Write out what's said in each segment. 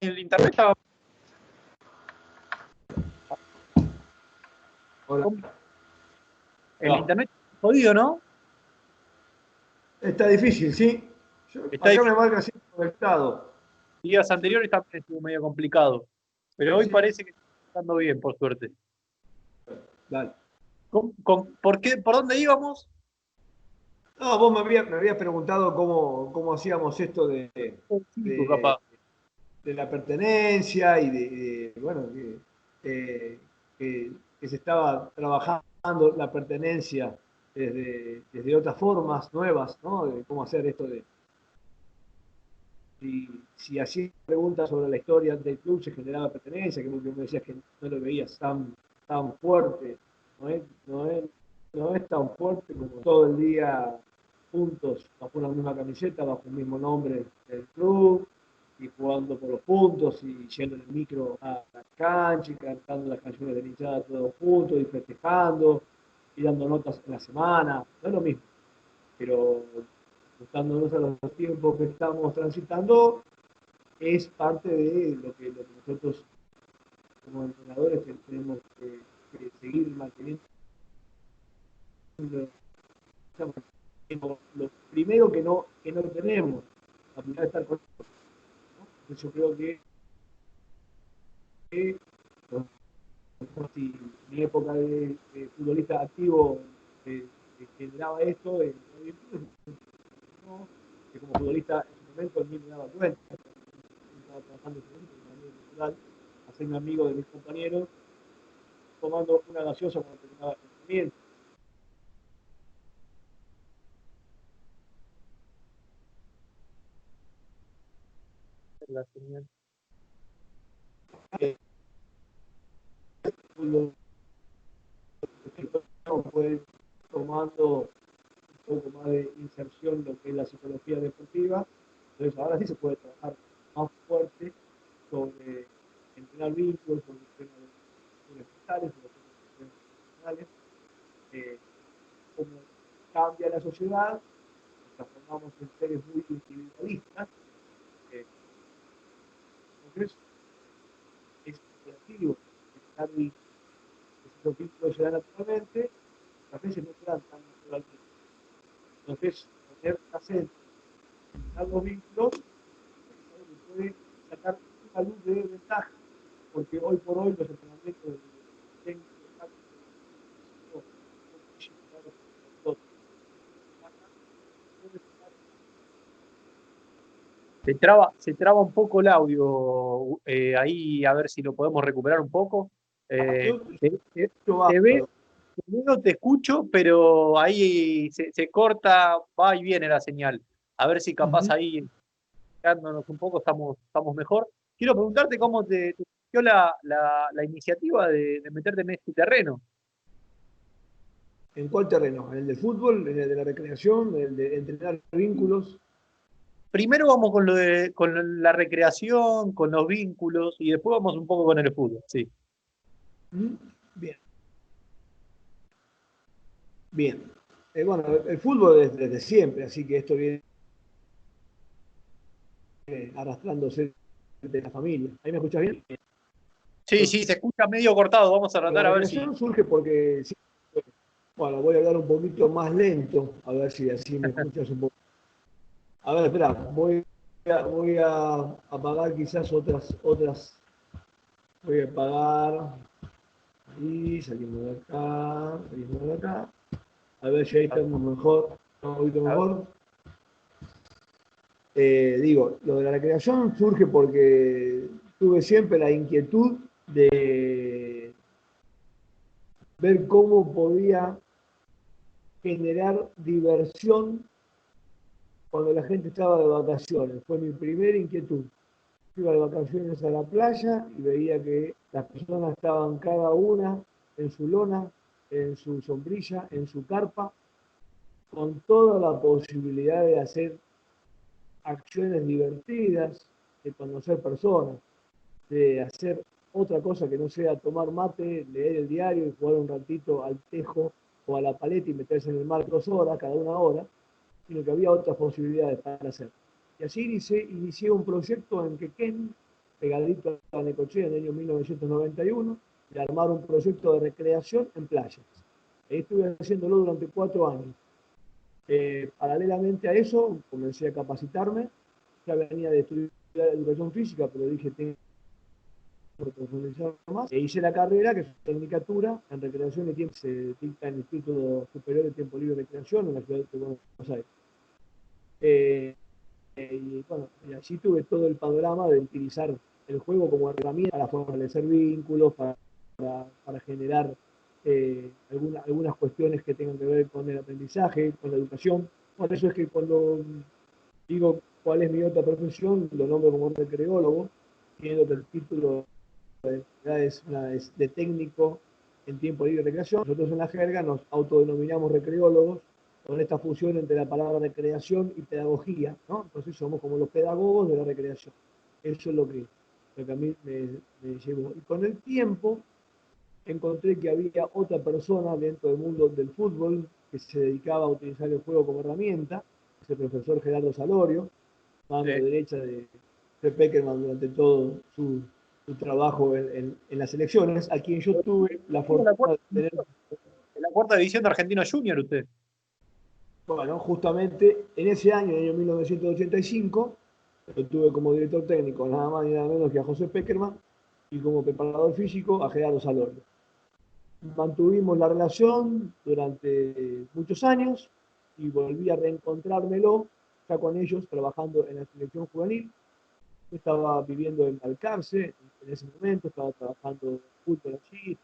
el internet estaba... Hola. El internet jodido, ¿no? Está difícil, ¿sí? Está Acá me difícil. marca así conectado. Días anteriores también estuvo medio complicado. Pero hoy Sí, parece que está andando bien, por suerte. dale. ¿Por qué, por dónde íbamos? No, vos me habías preguntado cómo hacíamos esto Chico, de, capaz. de la pertenencia y bueno, eh, que se estaba trabajando la pertenencia desde otras formas nuevas, ¿no? De cómo hacer esto si hacías preguntas sobre la historia del club se generaba pertenencia, que me decías que no lo veías tan fuerte, no es tan fuerte como todo el día juntos, bajo una misma camiseta, bajo un mismo nombre del club, y jugando por los puntos, y yendo en el micro a la cancha, y cantando las canciones de hinchada todos juntos, y festejando, y dando notas en la semana, no es lo mismo, pero ajustándonos a los tiempos que estamos transitando, es parte de lo que nosotros como entrenadores tenemos que seguir manteniendo. Lo primero que no tenemos, la primera de estar con nosotros, ¿no? Entonces yo creo que si mi época de futbolista activo generaba esto, ¿no? Que como futbolista en su momento en mí me daba cuenta, estaba trabajando en el natural, hacerme amigo de mis compañeros, tomando una gaseosa cuando terminaba el entrenamiento. La señal. Fue tomando un poco más de inserción en lo que es la psicología deportiva, entonces ahora sí se puede trabajar más fuerte sobre entrenar vínculos, sobre cuestiones mentales, sobre cuestiones emocionales, cómo cambia la sociedad, nos transformamos en seres muy individualistas, eh, entonces es imperativo generar vínculos. Si los vínculos se dan naturalmente, a veces no se dan tan naturalmente. Entonces, poner acento en generar los vínculos es algo que puede sacar una luz de ventaja, porque hoy por hoy los entrenamientos de técnicos Se traba un poco el audio. Ahí a ver si lo podemos recuperar un poco. yo, Te veo, te escucho, pero ahí se corta, va y viene la señal. A ver si capaz ahí, quedándonos un poco, estamos mejor. Quiero preguntarte cómo te surgió la iniciativa de meterte en este terreno. ¿En cuál terreno? ¿En el del fútbol? ¿En el de la recreación? ¿En el de entrenar vínculos? Primero vamos con la recreación, con los vínculos, y después vamos un poco con el fútbol, sí. Bien, bien. Bueno, el fútbol es desde siempre, así que esto viene arrastrándose de la familia. ¿Ahí me escuchas bien? Sí, sí, se escucha medio cortado. Vamos a La tratar a ver si. recreación surge porque, bueno, voy a hablar un poquito más lento, a ver si así me escuchas un poco. A ver, espera, voy a apagar quizás voy a apagar, y salimos de acá, a ver si ahí estamos mejor, un poquito A ver, mejor. Digo, lo de la recreación surge porque tuve siempre la inquietud de ver cómo podía generar diversión cuando la gente estaba de vacaciones. Fue mi primera inquietud. Iba de vacaciones a la playa y veía que las personas estaban cada una en su lona, en su sombrilla, en su carpa, con toda la posibilidad de hacer acciones divertidas, de conocer personas, de hacer otra cosa que no sea tomar mate, leer el diario y jugar un ratito al tejo o a la paleta y meterse en el mar 2 horas, cada 1 hora, sino que había otras posibilidades para hacer. Y así inicié un proyecto en Quequén, pegadito a Necochea en el año 1991, de armar un proyecto de recreación en playas. Ahí estuve haciéndolo durante 4 años. Paralelamente a eso, comencé a capacitarme. Ya venía de estudiar educación física, pero dije, tengo que profundizar más. E hice la carrera, que es Tecnicatura en Recreación y Tiempo. Se dicta en el Instituto Superior de Tiempo Libre y Recreación en la ciudad de Buenos Aires. Y bueno, y allí tuve todo el panorama de utilizar el juego como herramienta para fortalecer vínculos, para generar algunas cuestiones que tengan que ver con el aprendizaje, con la educación. Por eso es que cuando digo cuál es mi otra profesión, lo nombro como recreólogo, teniendo el título de técnico en tiempo libre y recreación. Nosotros en la jerga nos autodenominamos recreólogos con esta fusión entre la palabra recreación y pedagogía, ¿no? Entonces somos como los pedagogos de la recreación. Eso es lo que a mí me llevó. Y con el tiempo encontré que había otra persona dentro del mundo del fútbol que se dedicaba a utilizar el juego como herramienta, es el profesor Gerardo Salorio, mano derecha de Peckerman durante todo su trabajo en las elecciones, a quien yo tuve la fortuna de tener. En la cuarta división de Argentino Junior, usted. Bueno, justamente en ese año, en el año 1985, lo tuve como director técnico nada más ni nada menos que a José Peckerman y como preparador físico a Gerardo Salorio. Mantuvimos la relación durante muchos años y volví a reencontrármelo ya con ellos trabajando en la selección juvenil. Yo estaba viviendo en Balcarce en ese momento, estaba trabajando fútbol allí,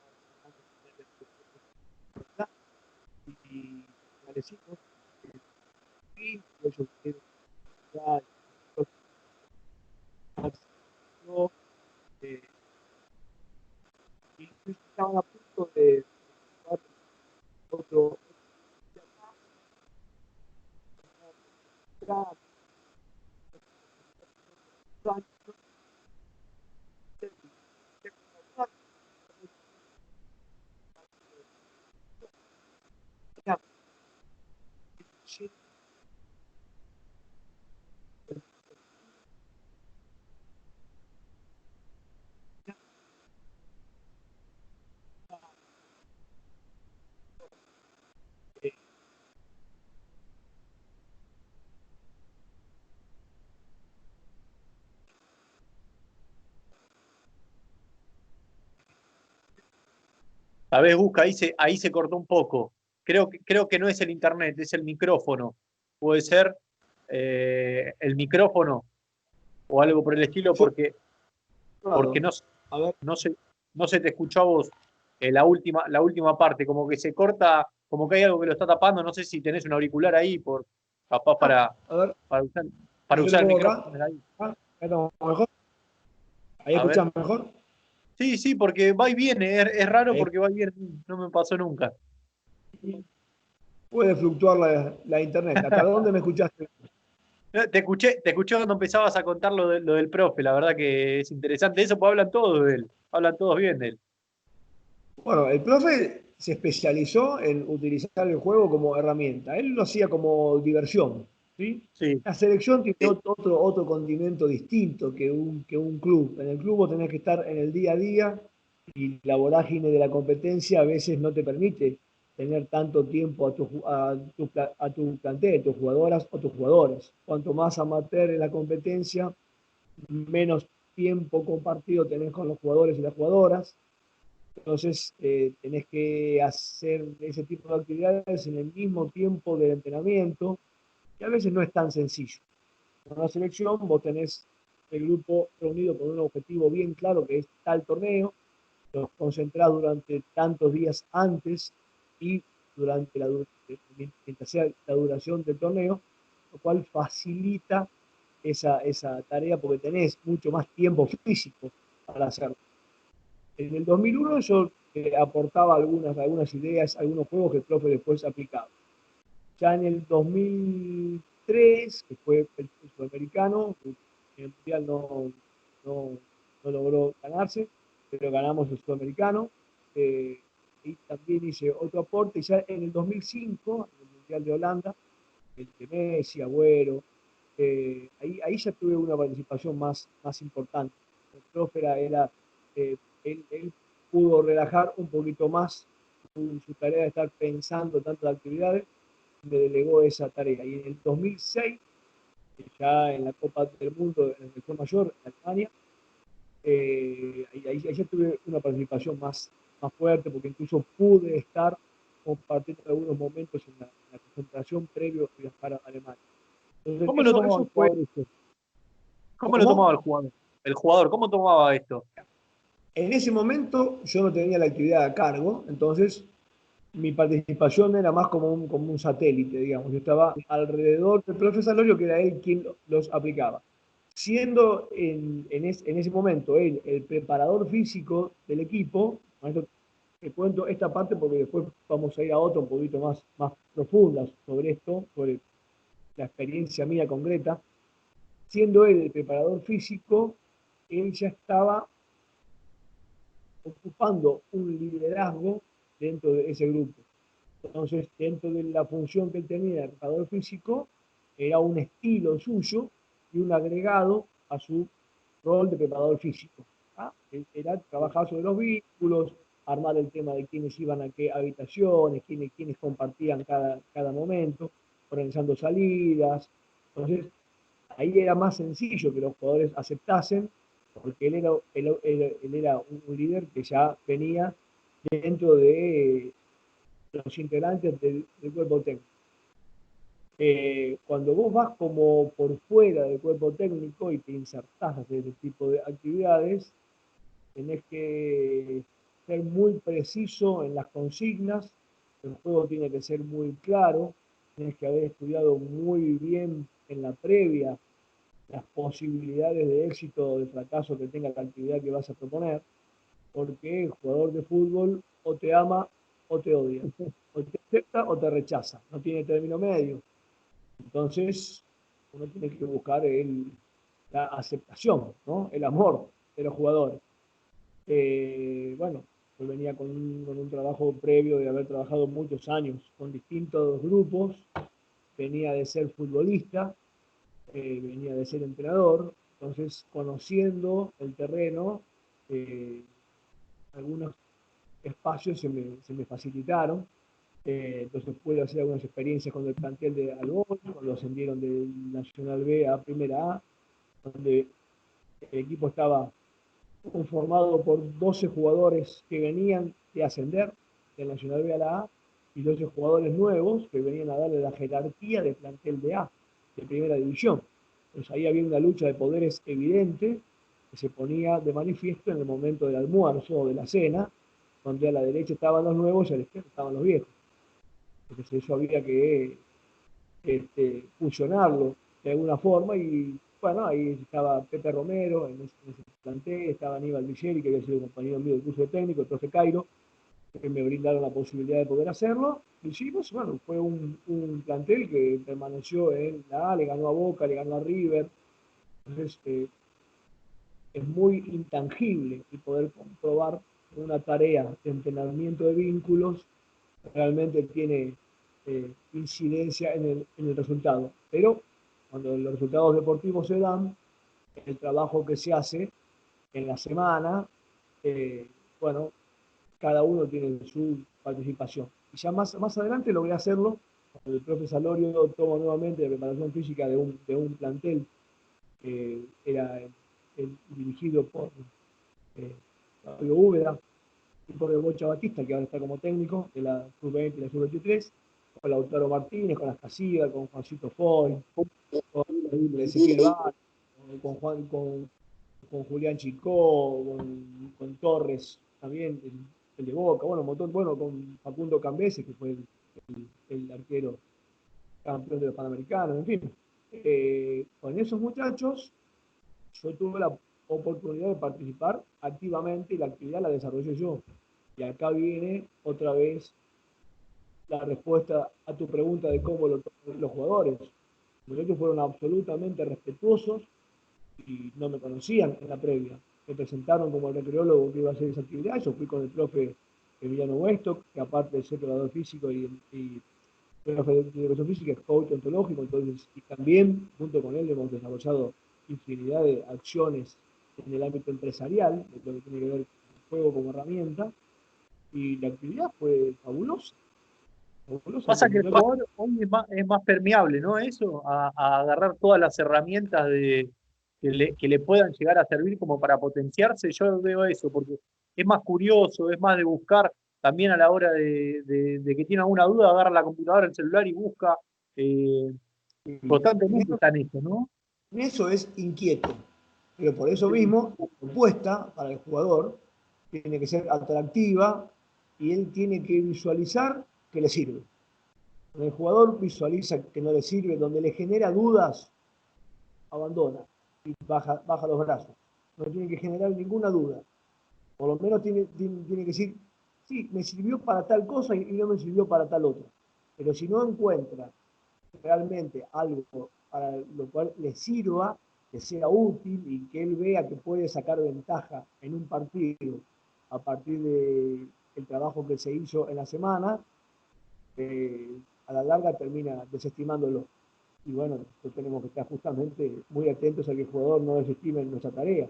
y parecimos y ellos ya y estaban a punto de otro ¿Sabés, Busca? Ahí se cortó un poco. Creo que no es el internet, es el micrófono. Puede ser el micrófono o algo por el estilo, Yo, porque claro, a ver, no se, no se te escuchó a vos la última parte, como que se corta, como que hay algo que lo está tapando. No sé si tenés un auricular ahí, capaz a ver, para yo lo usar el pongo micrófono acá. de ahí. Ahí estamos mejor. Ahí A ver. escuchás mejor. Sí, sí, porque va y viene, es raro Ahí porque va y viene, no me pasó nunca. puede fluctuar la internet. ¿Hasta dónde me escuchaste? Te escuché cuando empezabas a contar lo del profe, la verdad que es interesante. Eso pues hablan todos de él, hablan todos bien de él. Bueno, el profe se especializó en utilizar el juego como herramienta. Él lo hacía como diversión, ¿sí? Sí, La selección tiene otro condimento distinto que un club. En el club vos tenés que estar en el día a día y la vorágine de la competencia a veces no te permite tener tanto tiempo a tu plantel, tus jugadoras o tus jugadores. Cuanto más amateur en la competencia, menos tiempo compartido tenés con los jugadores y las jugadoras. Entonces, tenés que hacer ese tipo de actividades en el mismo tiempo del entrenamiento, que a veces no es tan sencillo. En una selección vos tenés el grupo reunido con un objetivo bien claro, que es tal torneo, los concentrás durante tantos días antes y mientras sea la duración del torneo, lo cual facilita esa tarea porque tenés mucho más tiempo físico para hacerlo. En el 2001 yo aportaba algunas ideas, algunos juegos que el profe después aplicaba. Ya en el 2003, que fue el sudamericano, el mundial no, no logró ganarse, pero ganamos el sudamericano. Y también hice otro aporte, ya en el 2005, en el mundial de Holanda, entre Messi, Agüero, ahí ya tuve una participación más importante. profe él pudo relajar un poquito más su tarea de estar pensando tantas actividades, me delegó esa tarea. Y en el 2006, ya en la Copa del Mundo en el fue mayor, en Alemania, ahí ya tuve una participación más fuerte, porque incluso pude estar compartiendo algunos momentos en la concentración previo a viajar a Alemania. Entonces, ¿Cómo lo, eso fue, favoreció. cómo lo tomaba ¿Cómo? el jugador? El jugador, ¿cómo tomaba esto? En ese momento yo no tenía la actividad a cargo, entonces mi participación era más como un satélite, digamos. Yo estaba alrededor del profesor Lorio, que era él quien los aplicaba. Siendo en ese momento él el preparador físico del equipo, te cuento esta parte porque después vamos a ir a otra un poquito más profunda sobre esto, sobre la experiencia mía concreta. Siendo él el preparador físico, él ya estaba ocupando un liderazgo dentro de ese grupo. Entonces, dentro de la función que él tenía de preparador físico, era un estilo suyo y un agregado a su rol de preparador físico. ¿Ah? Era trabajar sobre los vínculos, armar el tema de quiénes iban a qué habitaciones, quiénes compartían cada momento, organizando salidas. Entonces, ahí era más sencillo que los jugadores aceptasen, porque él era un líder que ya venía dentro de los integrantes del cuerpo técnico. Cuando vos vas como por fuera del cuerpo técnico y te insertás a hacer ese tipo de actividades, tenés que ser muy preciso en las consignas, el juego tiene que ser muy claro, tienes que haber estudiado muy bien en la previa las posibilidades de éxito o de fracaso que tenga la actividad que vas a proponer, porque el jugador de fútbol o te ama o te odia, o te acepta o te rechaza, no tiene término medio. Entonces, uno tiene que buscar la aceptación, ¿no? El amor de los jugadores. Bueno, yo venía con un trabajo previo de haber trabajado muchos años con distintos grupos, venía de ser futbolista, venía de ser entrenador, entonces conociendo el terreno, algunos espacios se me facilitaron, entonces pude hacer algunas experiencias con el plantel de Albol, cuando ascendieron de Nacional B a Primera A, donde el equipo estaba conformado por 12 jugadores que venían de ascender del Nacional B a la A y 12 jugadores nuevos que venían a darle la jerarquía de plantel de A, de primera división. Entonces ahí había una lucha de poderes evidente que se ponía de manifiesto en el momento del almuerzo o de la cena, donde a la derecha estaban los nuevos y a la izquierda estaban los viejos. Entonces eso había que fusionarlo de alguna forma y bueno, ahí estaba Pepe Romero en ese plantel, estaba Aníbal Micheli, que había sido compañero mío del curso de técnico, el profe Cairo, que me brindaron la posibilidad de poder hacerlo. Lo hicimos, bueno, fue un plantel que permaneció en la A, le ganó a Boca, le ganó a River. Entonces, es muy intangible el poder comprobar una tarea de entrenamiento de vínculos realmente tiene incidencia en el resultado. Pero cuando los resultados deportivos se dan, el trabajo que se hace en la semana, eh, bueno, cada uno tiene su participación. Y ya más adelante logré hacerlo cuando el profe Salorio toma nuevamente la preparación física de un plantel que era dirigido por Fabio Úbeda, y por el Bocha Batista, que ahora está como técnico de la Sub-20 y la Sub-23, con Lautaro Martínez, con Ascasías, con Juancito Foy, con Ezequiel Bar, con Julián Chicó, con Torres también, el de Boca, bueno, un montón, bueno, con Facundo Cambese, que fue el arquero campeón de los Panamericanos, en fin. Con esos muchachos yo tuve la oportunidad de participar activamente y la actividad la desarrollé yo. Y acá viene otra vez la respuesta a tu pregunta de cómo los jugadores. Los fueron absolutamente respetuosos y no me conocían en la previa. Me presentaron como el recreólogo que iba a hacer esa actividad. Yo fui con el profe Emiliano Westok, que aparte de ser preparador físico y profe de educación física, es coach ontológico. Entonces, y también junto con él hemos desarrollado infinidad de acciones en el ámbito empresarial, de lo que tiene que ver con el juego como herramienta, y la actividad fue fabulosa. Fabulosa Pasa que porque el jugador hoy es más permeable, ¿no? Eso, a agarrar todas las herramientas que le puedan llegar a servir como para potenciarse. Yo veo eso, porque es más curioso, es más de buscar también a la hora de que tiene alguna duda, agarra la computadora, el celular y busca. eh, Constantemente está en eso, ¿no? en eso es inquieto. Pero por eso Sí. mismo, la propuesta para el jugador tiene que ser atractiva y él tiene que visualizar que le sirve. Cuando el jugador visualiza que no le sirve, donde le genera dudas, abandona y baja los brazos. No tiene que generar ninguna duda. Por lo menos tiene que decir, sí, me sirvió para tal cosa y no me sirvió para tal otra. Pero si no encuentra realmente algo para lo cual le sirva, que sea útil y que él vea que puede sacar ventaja en un partido a partir del trabajo que se hizo en la semana, a la larga termina desestimándolo. Y bueno, nosotros tenemos que estar justamente muy atentos a que el jugador no desestime nuestra tarea,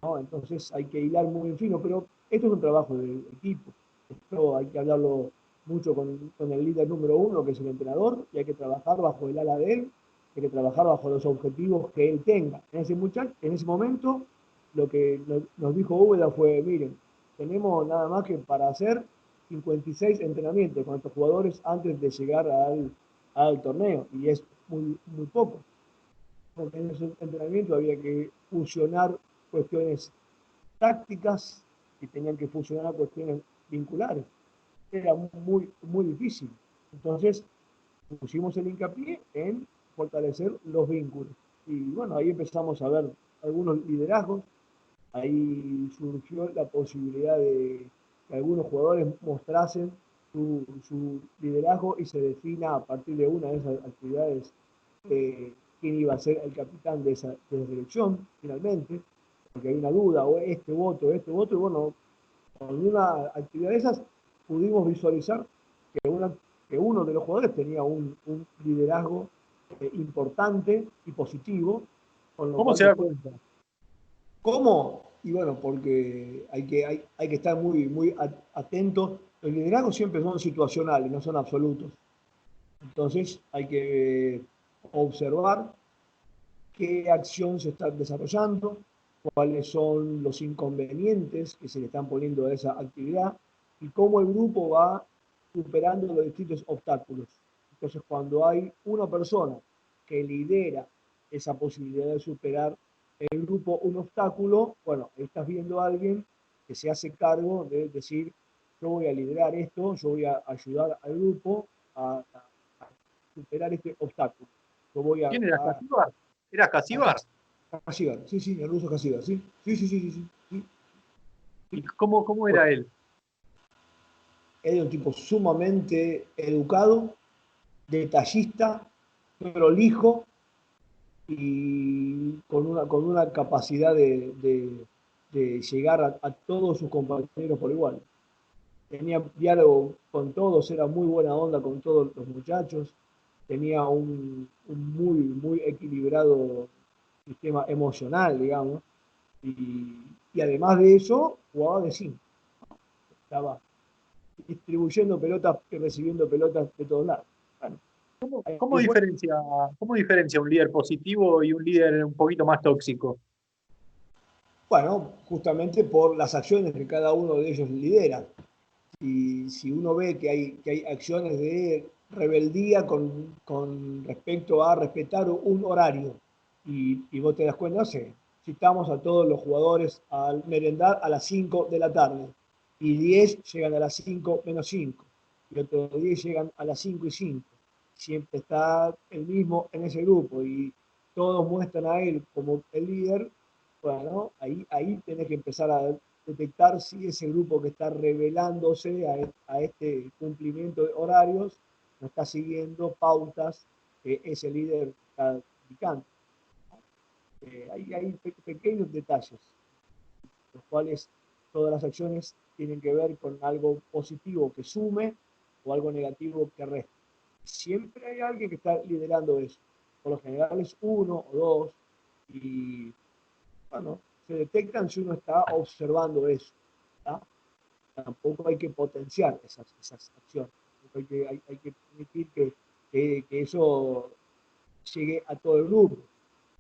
¿no? Entonces hay que hilar muy en fino, pero esto es un trabajo de equipo. Esto hay que hablarlo mucho con el líder número uno, que es el entrenador, y hay que trabajar bajo el ala de él, hay que trabajar bajo los objetivos que él tenga. En ese momento, lo que nos dijo Úbeda fue, miren, tenemos nada más que para hacer 56 entrenamientos con estos jugadores antes de llegar al torneo, y es muy poco, porque en ese entrenamiento había que fusionar cuestiones tácticas y tenían que fusionar cuestiones vinculares. Era muy difícil. Entonces, pusimos el hincapié en fortalecer los vínculos. Y bueno, ahí empezamos a ver algunos liderazgos. Ahí surgió la posibilidad de que algunos jugadores mostrasen su liderazgo y se defina a partir de una de esas actividades quién iba a ser el capitán de la selección, finalmente, porque hay una duda, o este voto, y bueno, con una actividad de esas pudimos visualizar que uno de los jugadores tenía un liderazgo importante y positivo, con lo ¿Cómo cual se da después, cuenta? ¿cómo? Y bueno, porque hay que estar muy atentos. Los liderazgos siempre son situacionales, no son absolutos. Entonces hay que observar qué acción se está desarrollando, cuáles son los inconvenientes que se le están poniendo a esa actividad y cómo el grupo va superando los distintos obstáculos. Entonces, cuando hay una persona que lidera esa posibilidad de superar el grupo un obstáculo, bueno, estás viendo a alguien que se hace cargo de decir, yo voy a liderar esto, yo voy a ayudar al grupo a superar este obstáculo. Yo voy ¿Quién era Casíbar? ¿Era Casíbar? Kasigar, sí, sí, el ruso Kasigar, sí, sí, sí, sí, sí, sí, sí. ¿Y cómo Bueno, era él? era un tipo sumamente educado, detallista, prolijo y con una capacidad de llegar a todos sus compañeros por igual. Tenía diálogo con todos, era muy buena onda con todos los muchachos, tenía un muy equilibrado sistema emocional, digamos, y además de eso, jugaba de 5. Estaba distribuyendo pelotas y recibiendo pelotas de todos lados. Bueno, ¿Cómo después, cómo diferencia un líder positivo y un líder un poquito más tóxico? bueno, justamente por las acciones que cada uno de ellos lidera. Y si uno ve que hay acciones de rebeldía con respecto a respetar un horario, y vos te das cuenta, no sé, citamos a todos los jugadores al merendar a las 5 de la tarde, y 10 llegan a las 5 menos 5 y otros 10 llegan a las 5 y 5. Siempre está el mismo en ese grupo, y todos muestran a él como el líder. Bueno, ahí tenés que empezar a detectar si ese grupo que está revelándose a este cumplimiento de horarios no está siguiendo pautas que ese líder está indicando. Hay pequeños detalles, los cuales todas las acciones tienen que ver con algo positivo que sume o algo negativo que reste. Siempre hay alguien que está liderando eso. Por lo general es uno o dos, y bueno, se detectan si uno está observando eso. ¿Tá? Tampoco hay que potenciar esas acciones. Hay que permitir que eso llegue a todo el grupo.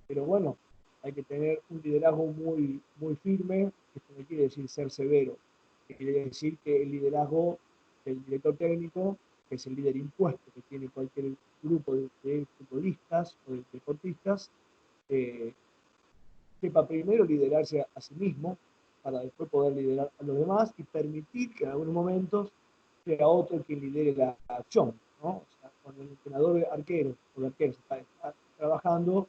Pero bueno, hay que tener un liderazgo muy firme. Esto no quiere decir ser severo. Quiere decir que el liderazgo del director técnico es el líder impuesto que tiene cualquier grupo de futbolistas o de deportistas, eh, sepa primero liderarse a sí mismo para después poder liderar a los demás y permitir que en algunos momentos sea otro quien lidere la acción, ¿no? O sea, cuando el entrenador de arqueros o de arqueros está trabajando,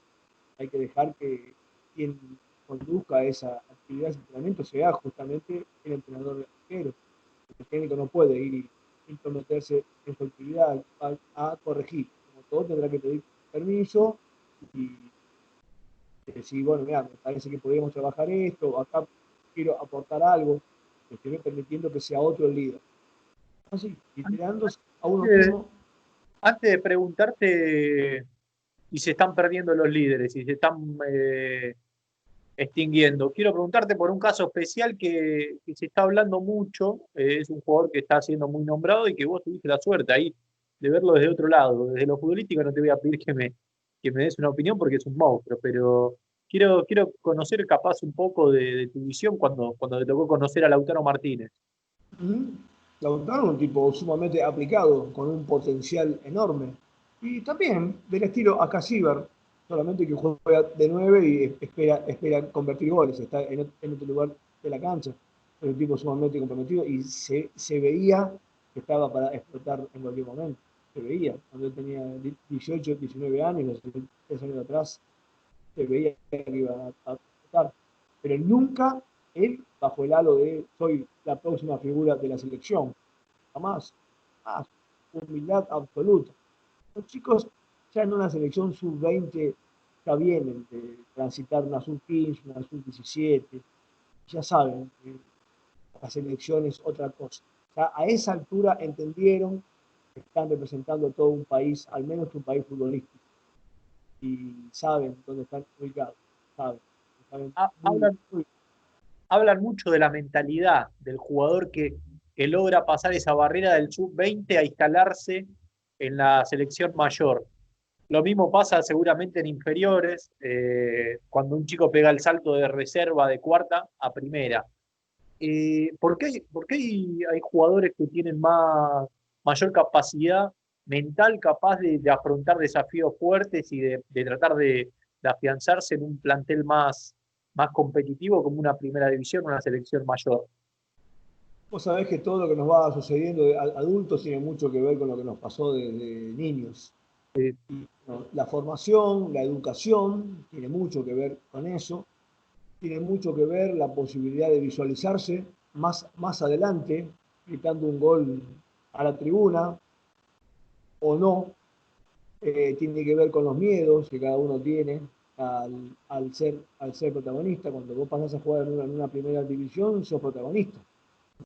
hay que dejar que quien conduzca esa actividad, ese entrenamiento, sea justamente el entrenador de arqueros. El técnico no puede ir y intrometerse en su actividad a corregir. Como todo, tendrá que pedir permiso y decir, bueno, mira, me parece que podríamos trabajar esto, acá quiero aportar algo, que estoy permitiendo que sea otro el líder. Así, liderando a uno Antes, mismo. antes de preguntarte si se están perdiendo los líderes, si se están extinguiendo, quiero preguntarte por un caso especial que se está hablando mucho. Es un jugador que está siendo muy nombrado y que vos tuviste la suerte ahí de verlo desde otro lado. Desde lo futbolístico no te voy a pedir que me des una opinión porque es un monstruo, pero quiero conocer capaz un poco de tu visión cuando te tocó conocer a Lautaro Martínez. Lautaro es un tipo sumamente aplicado, con un potencial enorme. Y también del estilo Akasibar, solamente que juega de 9 y espera convertir goles, está en otro lugar de la cancha. Es un tipo sumamente comprometido y se veía que estaba para explotar en cualquier momento. Se veía, cuando él tenía 18, 19 años, 3 años atrás, se veía que iba a explotar. Pero nunca él bajo el halo de soy la próxima figura de la selección. Jamás. Más. Humildad absoluta. Los chicos ya en una selección sub-20 ya vienen de transitar una sub-15, una sub-17. Ya saben que la selección es otra cosa. Ya a esa altura entendieron que están representando a todo un país, al menos un país futbolístico. Y saben dónde están ubicados. Saben. Saben muy, Hablan, muy. hablan mucho de la mentalidad del jugador que logra pasar esa barrera del sub-20 a instalarse en la selección mayor. Lo mismo pasa seguramente en inferiores, cuando un chico pega el salto de reserva de cuarta a primera. ¿Por qué hay jugadores que tienen mayor capacidad mental, capaz de afrontar desafíos fuertes y de tratar de afianzarse en un plantel más competitivo como una primera división o una selección mayor? Vos sabés que todo lo que nos va sucediendo de adultos tiene mucho que ver con lo que nos pasó de niños. Eh, ¿No? La formación, la educación, tiene mucho que ver con eso. Tiene mucho que ver la posibilidad de visualizarse más adelante, gritando un gol a la tribuna o no. Tiene que ver con los miedos que cada uno tiene al ser protagonista. Cuando vos pasás a jugar en una primera división, sos protagonista.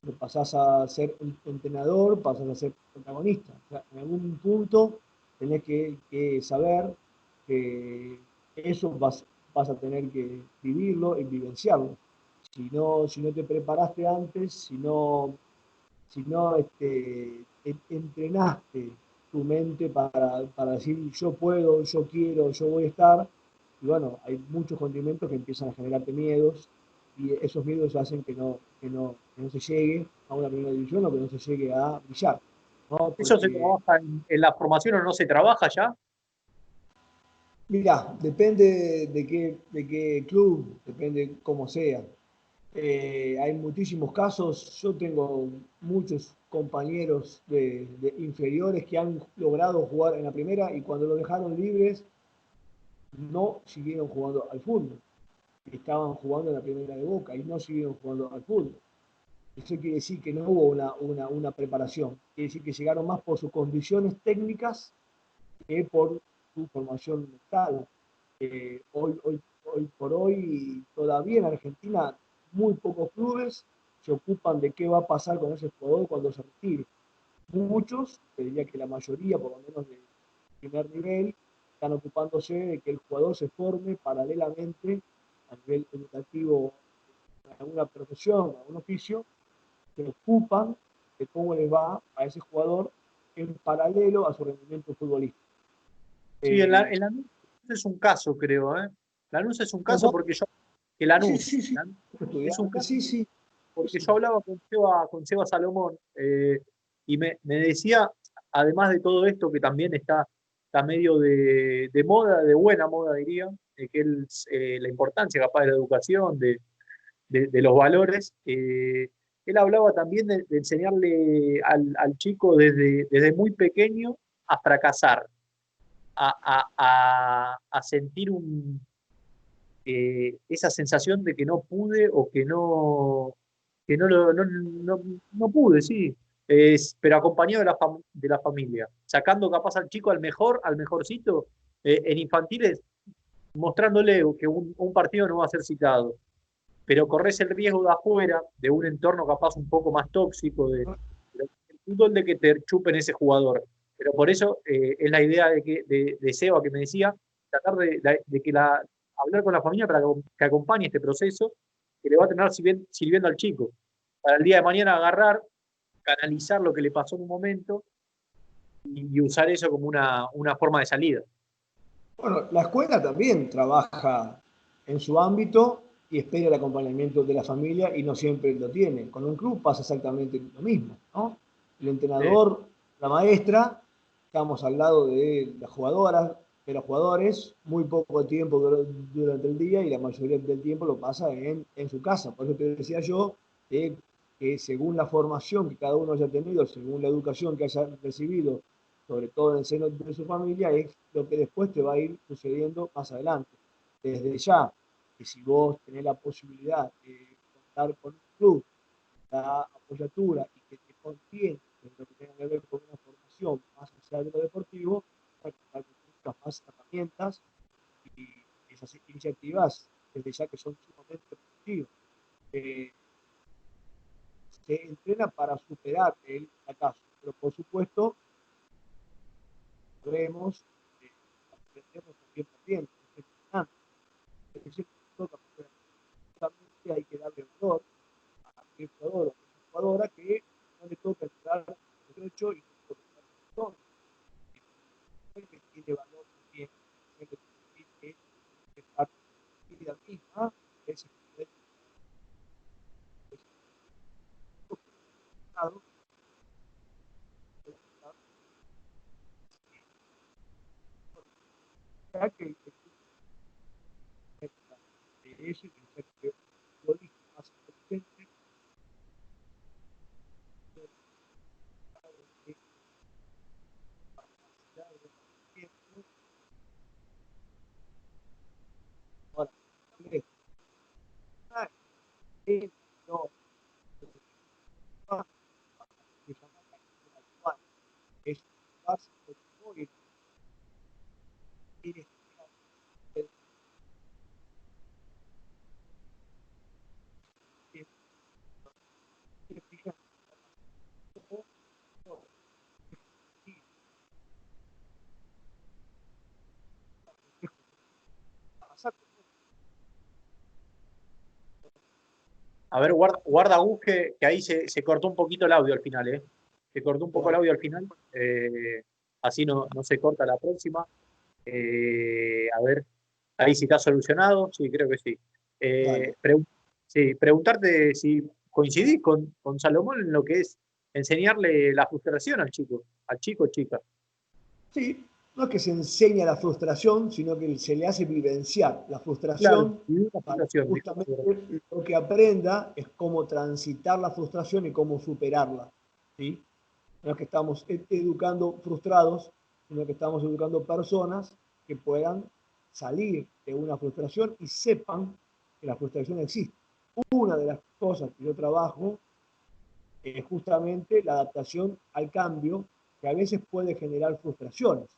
Cuando pasás a ser entrenador, pasás a ser protagonista. O sea, en algún punto tenés que saber que eso vas a tener que vivirlo y vivenciarlo. Si no te preparaste antes, si no entrenaste tu mente para decir yo puedo, yo quiero, yo voy a estar, y bueno, hay muchos condimentos que empiezan a generarte miedos y esos miedos hacen que no se llegue a una primera división o que no se llegue a brillar, ¿no? ¿Eso se Porque, trabaja en la formación o no se trabaja ya? mira, depende de qué club, depende cómo sea. Hay muchísimos casos. Yo tengo muchos compañeros de inferiores que han logrado jugar en la primera y cuando lo dejaron libres no siguieron jugando al fútbol. Estaban jugando en la primera de Boca y no siguieron jugando al fútbol. Eso quiere decir que no hubo una preparación. Quiere decir que llegaron más por sus condiciones técnicas que por su formación mental. Hoy por hoy, todavía en Argentina, muy pocos clubes se ocupan de qué va a pasar con ese jugador cuando se retire. Muchos, te diría que la mayoría, por lo menos de primer nivel, están ocupándose de que el jugador se forme paralelamente a nivel educativo alguna profesión, algún oficio, se ocupan de cómo le va a ese jugador en paralelo a su rendimiento futbolístico. Sí, el Lanús es un caso, creo, ¿eh? Lanús es un caso ¿Cómo? porque Sí, Lanús, sí, sí. Lanús es un Estudiante, caso sí, sí. porque Sí. yo hablaba con Seba Salomón y me decía, además de todo esto, que también está medio de moda, de buena moda diría, que la importancia capaz de la educación, de los valores. Él hablaba también de enseñarle al chico desde muy pequeño a fracasar, a sentir esa sensación de que no pude o que no pude, sí. Pero acompañado de la familia, sacando capaz al chico al mejorcito, en infantiles, mostrándole que un partido no va a ser citado, pero corres el riesgo de afuera, de un entorno capaz un poco más tóxico, del fútbol, de que te chupen ese jugador. Pero por eso es la idea de Seba que me decía, tratar de hablar con la familia para que acompañe este proceso que le va a tener sirviendo al chico. Para el día de mañana agarrar, canalizar lo que le pasó en un momento y usar eso como una forma de salida. Bueno, la escuela también trabaja en su ámbito y espera el acompañamiento de la familia y no siempre lo tiene. Con un club pasa exactamente lo mismo, ¿no? El Sí, entrenador, la maestra, estamos al lado de las jugadoras, de los jugadores, muy poco tiempo durante el día y la mayoría del tiempo lo pasa en su casa. Por eso te decía yo que según la formación que cada uno haya tenido, según la educación que haya recibido, sobre todo en el seno de su familia, es lo que después te va a ir sucediendo más adelante. Desde ya, que si vos tenés la posibilidad de contar con un club, la apoyatura y que te contiene en lo que tenga que ver con una formación más allá de lo deportivo, para contar con muchas más herramientas y esas iniciativas, desde ya que son sumamente positivas. Eh, Se entrena para superar el fracaso, pero por supuesto sabemos, aprendemos también, es importante. Es decir, hay que darle valor a aquel jugador o a aquella jugadora que no le toca entrar derecho y no le toca entrar todo. Que tiene valor también, que es parte de la vida misma, es que de eso y que lo dijo más inteligente de capacidad de tiempo. Ahora, no, que llama la actual, es básico de tiene que fijar a ver, guarda Gus, que ahí se cortó un poquito el audio al final, ¿eh? Se cortó un poco el audio al final, así no se corta la próxima. A ver, ahí sí está solucionado, sí, creo que sí. Dale. Sí, preguntarte si coincidís con Salomón en lo que es enseñarle la frustración al chico o chica. Sí, no es que se enseña la frustración, sino que se le hace vivenciar la Claro, frustración y una para frustración, justamente lo que aprenda es cómo transitar la frustración y cómo superarla. ¿Sí? No es que estamos educando frustrados, sino que estamos educando personas que puedan salir de una frustración y sepan que la frustración existe. Una de las cosas que yo trabajo es justamente la adaptación al cambio, que a veces puede generar frustraciones.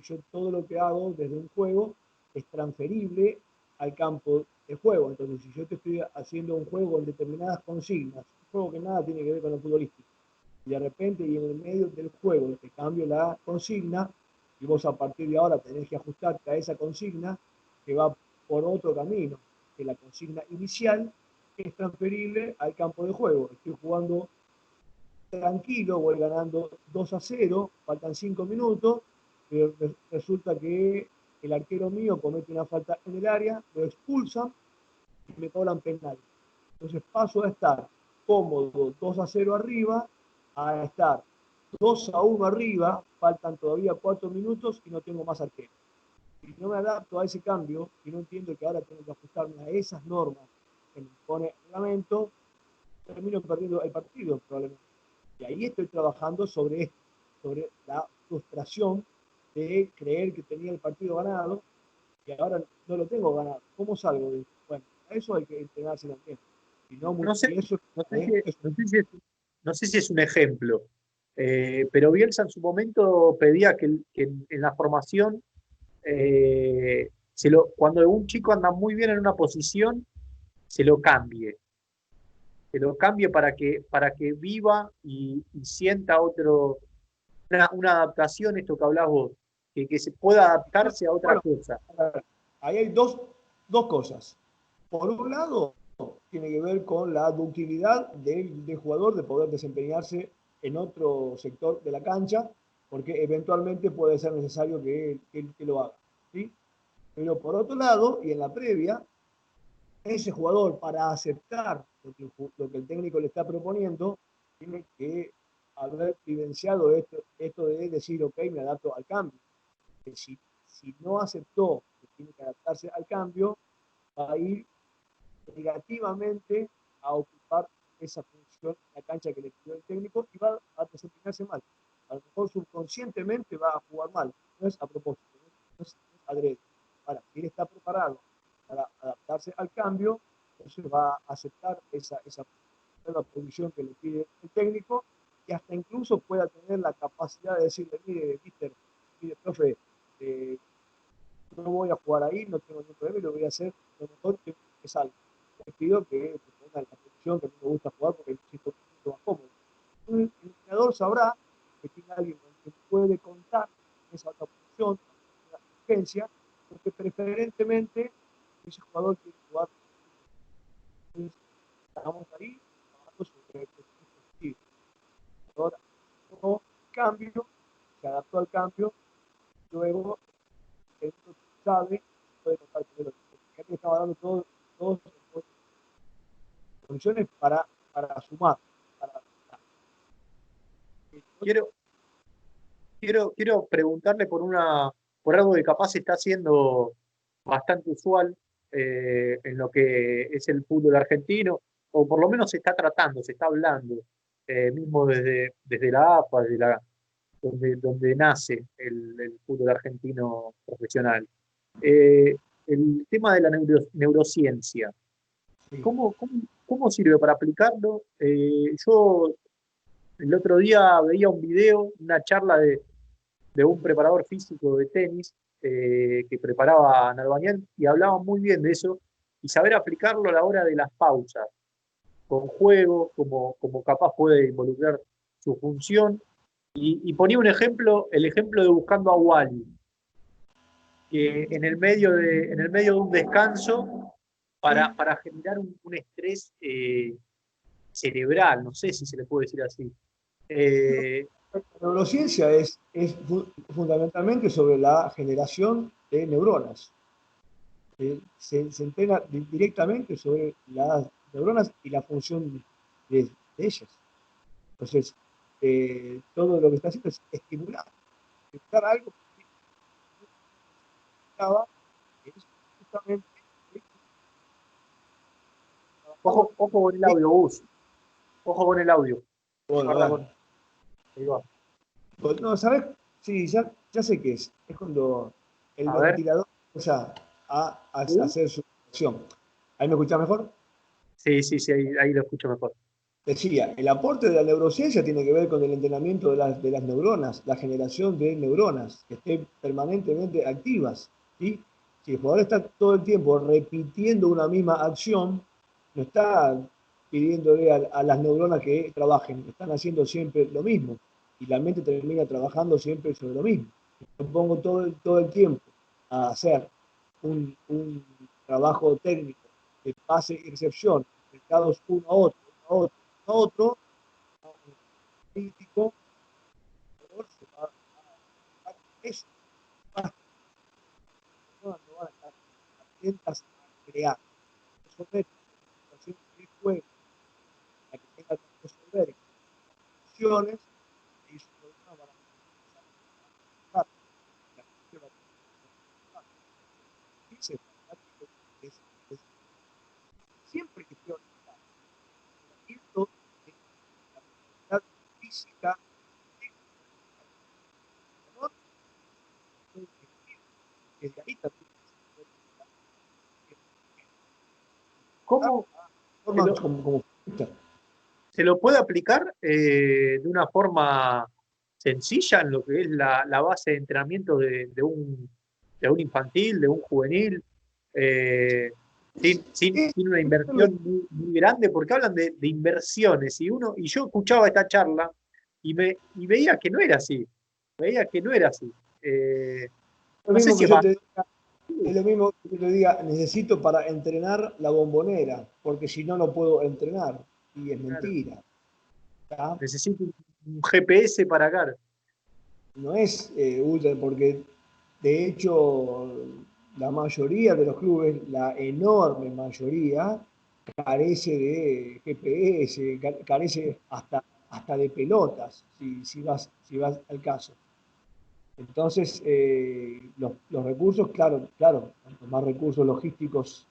Yo todo lo que hago desde un juego es transferible al campo de juego. Entonces, si yo te estoy haciendo un juego con determinadas consignas, un juego que nada tiene que ver con lo futbolístico, y de repente y en el medio del juego te cambio la consigna, y vos a partir de ahora tenés que ajustarte a esa consigna que va por otro camino que la consigna inicial, es transferible al campo de juego. Estoy jugando tranquilo, voy ganando 2-0, faltan 5 minutos, pero resulta que el arquero mío comete una falta en el área, lo expulsan y me cobran penal. Entonces paso a estar cómodo 2-0 arriba, a estar 2-1 arriba, faltan todavía 4 minutos y no tengo más arquero. Si no me adapto a ese cambio y no entiendo que ahora tengo que ajustarme a esas normas que me pone el reglamento, termino perdiendo el partido probablemente. Y ahí estoy trabajando sobre esto, sobre la frustración de creer que tenía el partido ganado y ahora no lo tengo ganado. ¿Cómo salgo de eso? Bueno, a eso hay que entrenarse también. Y, no, No sé, y eso no sé si, es no sé si es, no sé si es un ejemplo, pero Bielsa en su momento pedía que en la formación, cuando un chico anda muy bien en una posición, se lo cambie. Se lo cambie para que viva y sienta una adaptación, esto que hablás vos, que se pueda adaptarse a otra bueno, cosa. ahí hay dos cosas. Por un lado, tiene que ver con la ductilidad del jugador de poder desempeñarse en otro sector de la cancha, porque eventualmente puede ser necesario que lo haga. ¿Sí? Pero por otro lado, y en la previa, ese jugador para aceptar lo que el técnico le está proponiendo, tiene que haber vivenciado esto de decir, ok, me adapto al cambio. Que si no aceptó que tiene que adaptarse al cambio, va a ir negativamente a ocupar esa función en la cancha que le pidió el técnico y va a desempeñarse mal. A lo mejor subconscientemente va a jugar mal, no es a propósito, no es adrede. Ahora, si él está preparado para adaptarse al cambio, entonces va a aceptar esa nueva posición que le pide el técnico y hasta incluso pueda tener la capacidad de decirle, mire, mister, mire, profe, no voy a jugar ahí, no tengo ningún problema y lo voy a hacer lo mejor que salga. Les pido que me pongan la posición que a mí me gusta jugar porque me siento mucho más cómodo. El entrenador sabrá que tiene alguien con quien puede contar en esa otra posición, una urgencia, porque preferentemente ese jugador quiere jugar. Entonces, estamos ahí trabajando sobre el objetivo. Ahora, no cambio, se adaptó al cambio, luego el sabe, puede contar con él. Ya que estaba dando todas condiciones para sumar. Para, Quiero, quiero preguntarle por algo que capaz se está haciendo bastante usual en lo que es el fútbol argentino, o por lo menos se está tratando, se está hablando, mismo desde la AFA, donde nace el fútbol argentino profesional. El tema de la neurociencia, sí. ¿cómo sirve para aplicarlo? Yo el otro día veía un video, una charla de un preparador físico de tenis que preparaba a Nalbandián y hablaba muy bien de eso y saber aplicarlo a la hora de las pausas, con juego, como capaz puede involucrar su función. Y ponía el ejemplo de Buscando a Wally, que en el medio de un descanso, para generar un estrés cerebral, no sé si se le puede decir así. Eh, La neurociencia es fundamentalmente sobre la generación de neuronas. Se entrena directamente sobre las neuronas y la función de ellas. Entonces, todo lo que está haciendo es estimular algo que es justamente ojo con el audio, Gus. Ojo con el audio. bueno, Guarda con. dale. Ahí va. No, ¿sabes? Sí, ya sé qué es. Es cuando el A ver. ventilador empieza a ¿Sí? hacer su función. ¿Ahí me escuchás mejor? Sí, sí, sí, ahí lo escucho mejor. Decía, el aporte de la neurociencia tiene que ver con el entrenamiento de las neuronas, la generación de neuronas que estén permanentemente activas. ¿Sí? Si el jugador está todo el tiempo repitiendo una misma acción, no está pidiéndole a las neuronas que trabajen, están haciendo siempre lo mismo y la mente termina trabajando siempre sobre lo mismo. Yo pongo todo el tiempo a hacer un trabajo técnico de pase y recepción dados uno a otro, uno a otro, uno a otro, a un político, se va a eso, no van a estar atentas a crear, resolver una situación de juego, la que tenga que resolver acciones, y esos problemas van a empezar a trabajar. Dice, es siempre que estoy organizado, de la actividad física, que de ahí también ¿Cómo se forma lo, como se lo puede aplicar de una forma sencilla en lo que es la base de entrenamiento de un infantil, de un juvenil, sin una inversión muy grande? Porque hablan de inversiones y yo escuchaba esta charla y veía que no era así, veía que no era así. lo No sé mismo si que es yo más. te diga, es lo mismo que yo te diga, necesito para entrenar la bombonera, porque si no, no puedo entrenar. Y es Claro, mentira. ¿Tá? necesito un GPS para acá. No es útil, porque de hecho la mayoría de los clubes, la enorme mayoría, carece de GPS, carece hasta de pelotas, si vas al caso. Entonces, los recursos, claro, cuanto más recursos logísticos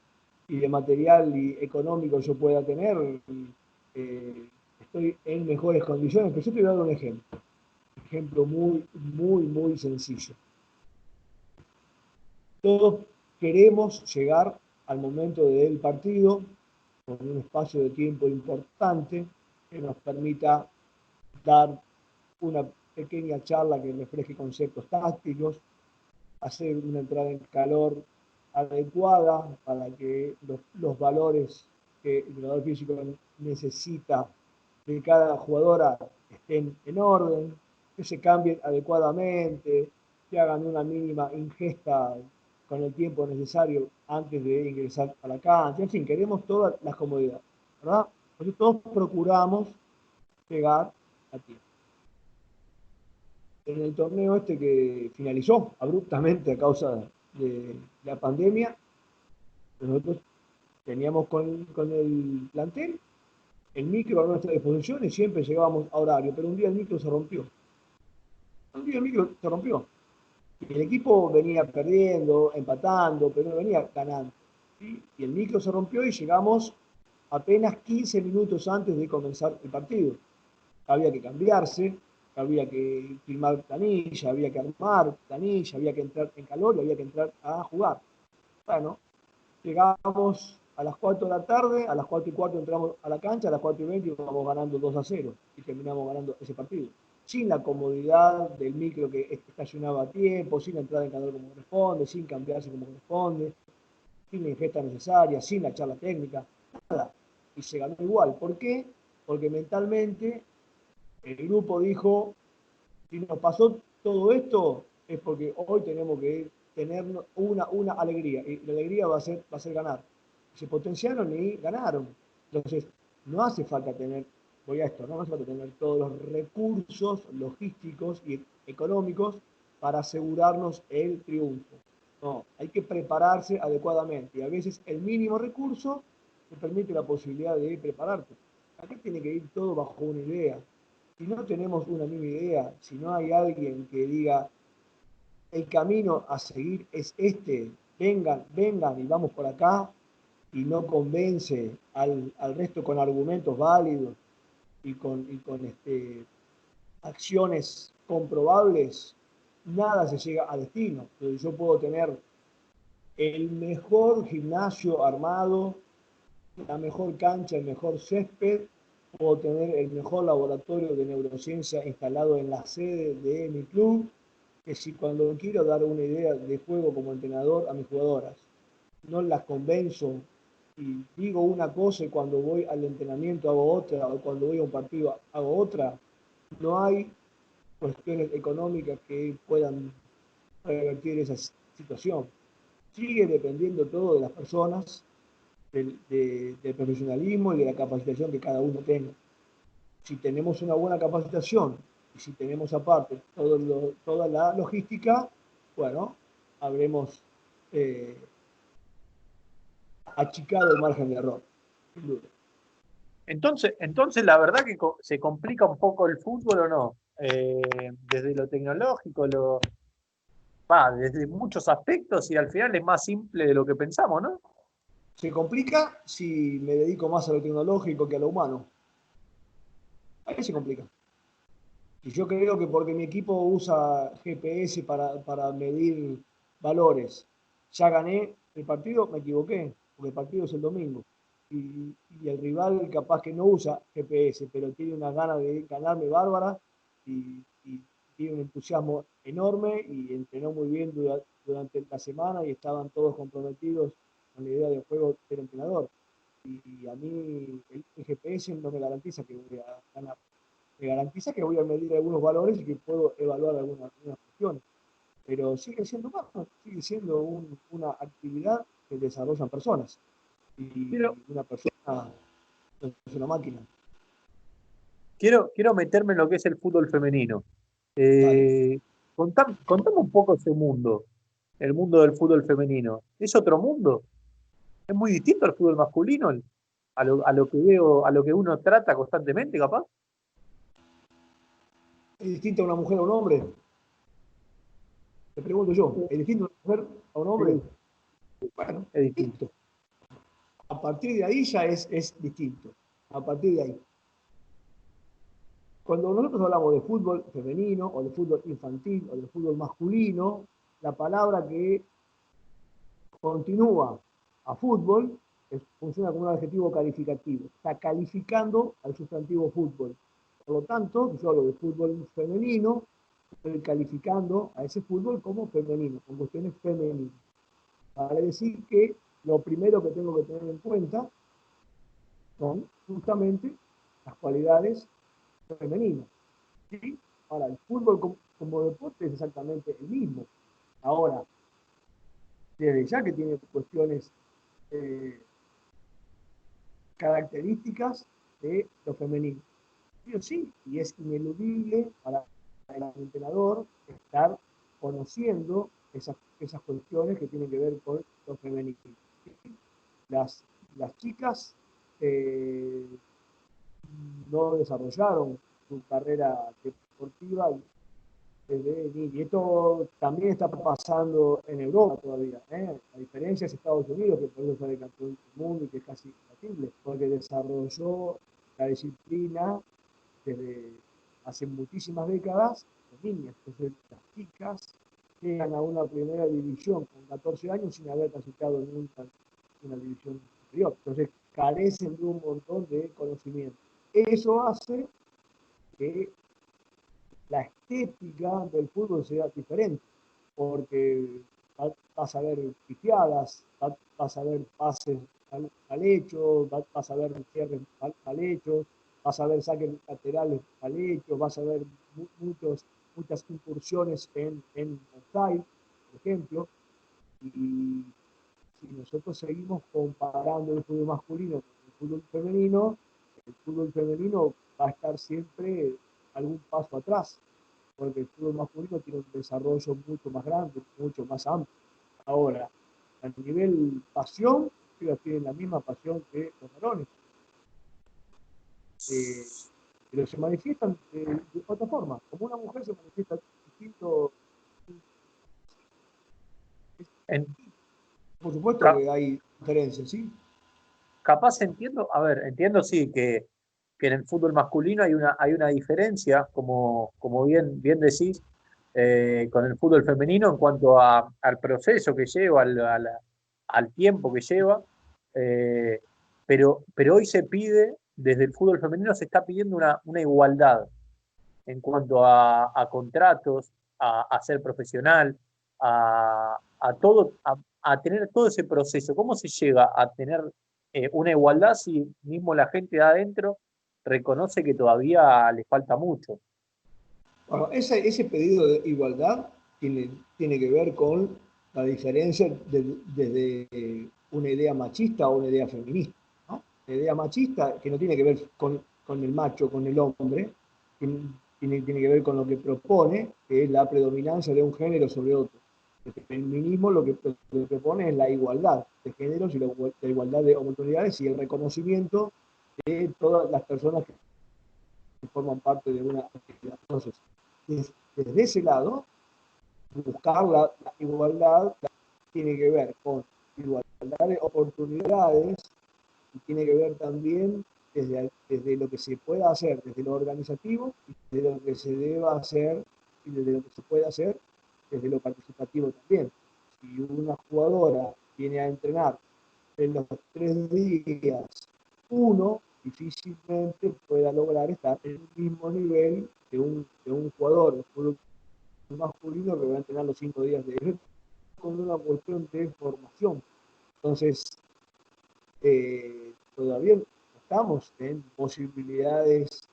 y de material y económico yo pueda tener, estoy en mejores condiciones. Pero yo te voy a dar un ejemplo muy sencillo. Todos queremos llegar al momento del partido con un espacio de tiempo importante que nos permita dar una pequeña charla que refleje conceptos tácticos, hacer una entrada en calor adecuada para que los valores que el entrenador físico necesita de cada jugadora estén en orden, que se cambien adecuadamente, que hagan una mínima ingesta con el tiempo necesario antes de ingresar a la cancha. En fin, queremos todas las comodidades, ¿verdad? Entonces todos procuramos llegar a tiempo. En el torneo este que finalizó abruptamente a causa de la pandemia, nosotros teníamos con el plantel el micro a nuestra disposición y siempre llegábamos a horario, pero un día el micro se rompió. Un día el micro se rompió. Y el equipo venía perdiendo, empatando, pero no venía ganando. ¿Sí? Y el micro se rompió y llegamos apenas 15 minutos antes de comenzar el partido. Había que cambiarse, había que filmar planilla, había que armar planilla, había que entrar en calor y había que entrar a jugar. Bueno, llegamos a las 4 de la tarde, a las 4 y cuarto entramos a la cancha, a las 4 y 20 íbamos ganando 2-0 y terminamos ganando ese partido. Sin la comodidad del micro que estacionaba a tiempo, sin entrar en calor como corresponde, sin cambiarse como corresponde, sin la ingesta necesaria, sin la charla técnica, nada. Y se ganó igual. ¿Por qué? Porque mentalmente el grupo dijo, si nos pasó todo esto, es porque hoy tenemos que tener una alegría, y la alegría va a ser ganar. Se potenciaron y ganaron. Entonces, no hace falta tener, voy a esto, no hace falta tener todos los recursos logísticos y económicos para asegurarnos el triunfo. No, hay que prepararse adecuadamente. Y a veces el mínimo recurso te permite la posibilidad de prepararte. Acá tiene que ir todo bajo una idea. Si no tenemos una misma idea, si no hay alguien que diga el camino a seguir es este, vengan y vamos por acá, y no convence al resto con argumentos válidos y con acciones comprobables, nada se llega a destino. Entonces yo puedo tener el mejor gimnasio armado, la mejor cancha, el mejor césped, puedo tener el mejor laboratorio de neurociencia instalado en la sede de mi club, que si cuando quiero dar una idea de juego como entrenador a mis jugadoras, no las convenzo y digo una cosa y cuando voy al entrenamiento hago otra, o cuando voy a un partido hago otra, no hay cuestiones económicas que puedan revertir esa situación. Sigue dependiendo todo de las personas del profesionalismo y de la capacitación que cada uno tenga. Si tenemos una buena capacitación y si tenemos aparte toda la logística, bueno, habremos achicado el margen de error, sin duda. Entonces, la verdad que se complica un poco el fútbol o no. Desde lo tecnológico, desde muchos aspectos y al final es más simple de lo que pensamos, ¿no? Se complica si me dedico más a lo tecnológico que a lo humano. Ahí se complica. Y yo creo que porque mi equipo usa GPS para medir valores, ya gané el partido, me equivoqué, porque el partido es el domingo. Y el rival capaz que no usa GPS, pero tiene una gana de ganarme bárbara y tiene un entusiasmo enorme y entrenó muy bien durante la semana y estaban todos comprometidos con la idea del juego del entrenador. Y a mí el GPS no me garantiza que voy a ganar, me garantiza que voy a medir algunos valores y que puedo evaluar algunas cuestiones. Pero sigue siendo humano, sigue siendo una actividad que desarrollan personas. Y Quiero, una persona no es una máquina. quiero meterme en lo que es el fútbol femenino. Dale. Contame un poco ese mundo, el mundo del fútbol femenino. ¿Es otro mundo? ¿Es muy distinto al fútbol masculino? A lo que veo, a lo que uno trata constantemente, capaz. ¿Es distinto a una mujer a un hombre? Te pregunto yo, ¿es distinto a una mujer a un hombre? Sí, Bueno, es distinto. listo. A partir de ahí ya es distinto. A partir de ahí. Cuando nosotros hablamos de fútbol femenino o de fútbol infantil o de fútbol masculino, la palabra que continúa a fútbol funciona como un adjetivo calificativo. Está calificando al sustantivo fútbol. Por lo tanto, yo hablo de fútbol femenino, estoy calificando a ese fútbol como femenino, con cuestiones femeninas. Vale decir que lo primero que tengo que tener en cuenta son justamente las cualidades femeninas. ¿Sí? Ahora, el fútbol como deporte es exactamente el mismo. Ahora, desde ya que tiene cuestiones eh, características de lo femenino. Sí o sí, y es ineludible para el entrenador estar conociendo esas cuestiones que tienen que ver con lo femenino. Las, las chicas no desarrollaron su carrera deportiva y esto también está pasando en Europa todavía. La diferencia es Estados Unidos, que por eso sale campeón del mundo y que es casi imbatible, porque desarrolló la disciplina desde hace muchísimas décadas de niñas. Entonces las chicas llegan a una primera división con 14 años sin haber clasificado nunca una división superior. Entonces carecen de un montón de conocimiento. Eso hace que la estética del fútbol sea diferente, porque vas a ver pifiadas, vas a ver pases mal hechos, vas a ver cierres mal hechos, vas a ver saques laterales mal hechos, vas a ver muchas incursiones en offside, por ejemplo, y si nosotros seguimos comparando el fútbol masculino con el fútbol femenino va a estar siempre algún paso atrás, porque el fútbol masculino tiene un desarrollo mucho más grande, mucho más amplio. Ahora, a nivel pasión, ellos tienen la misma pasión que los varones, pero se manifiestan de otra forma. Como una mujer se manifiesta distinto, En, por supuesto ca- que hay diferencias, ¿sí? Capaz entiendo, a ver, entiendo sí que en el fútbol masculino hay una diferencia, como bien decís, con el fútbol femenino en cuanto al proceso que lleva, al tiempo que lleva, eh, pero hoy se pide, desde el fútbol femenino se está pidiendo una igualdad en cuanto a contratos, a ser profesional, todo, a tener todo ese proceso. ¿Cómo se llega a tener una igualdad si mismo la gente de adentro reconoce que todavía le falta mucho? Bueno, ese pedido de igualdad tiene que ver con la diferencia desde una idea machista o una idea feminista, ¿no? La idea machista que no tiene que ver con el macho, con el hombre, tiene que ver con lo que propone, que es la predominancia de un género sobre otro. El feminismo lo que propone es la igualdad de géneros y la igualdad de oportunidades y el reconocimiento de todas las personas que forman parte de una actividad. Entonces, desde ese lado, buscar la igualdad tiene que ver con igualdad de oportunidades y tiene que ver también desde lo que se pueda hacer, desde lo organizativo, y desde lo que se deba hacer y desde lo que se puede hacer desde lo participativo también. Si una jugadora viene a entrenar en los 3 días uno, difícilmente pueda lograr estar en el mismo nivel de un jugador de fútbol masculino que va a entrenar los 5 días de él, con una cuestión de formación. Entonces, todavía estamos en posibilidades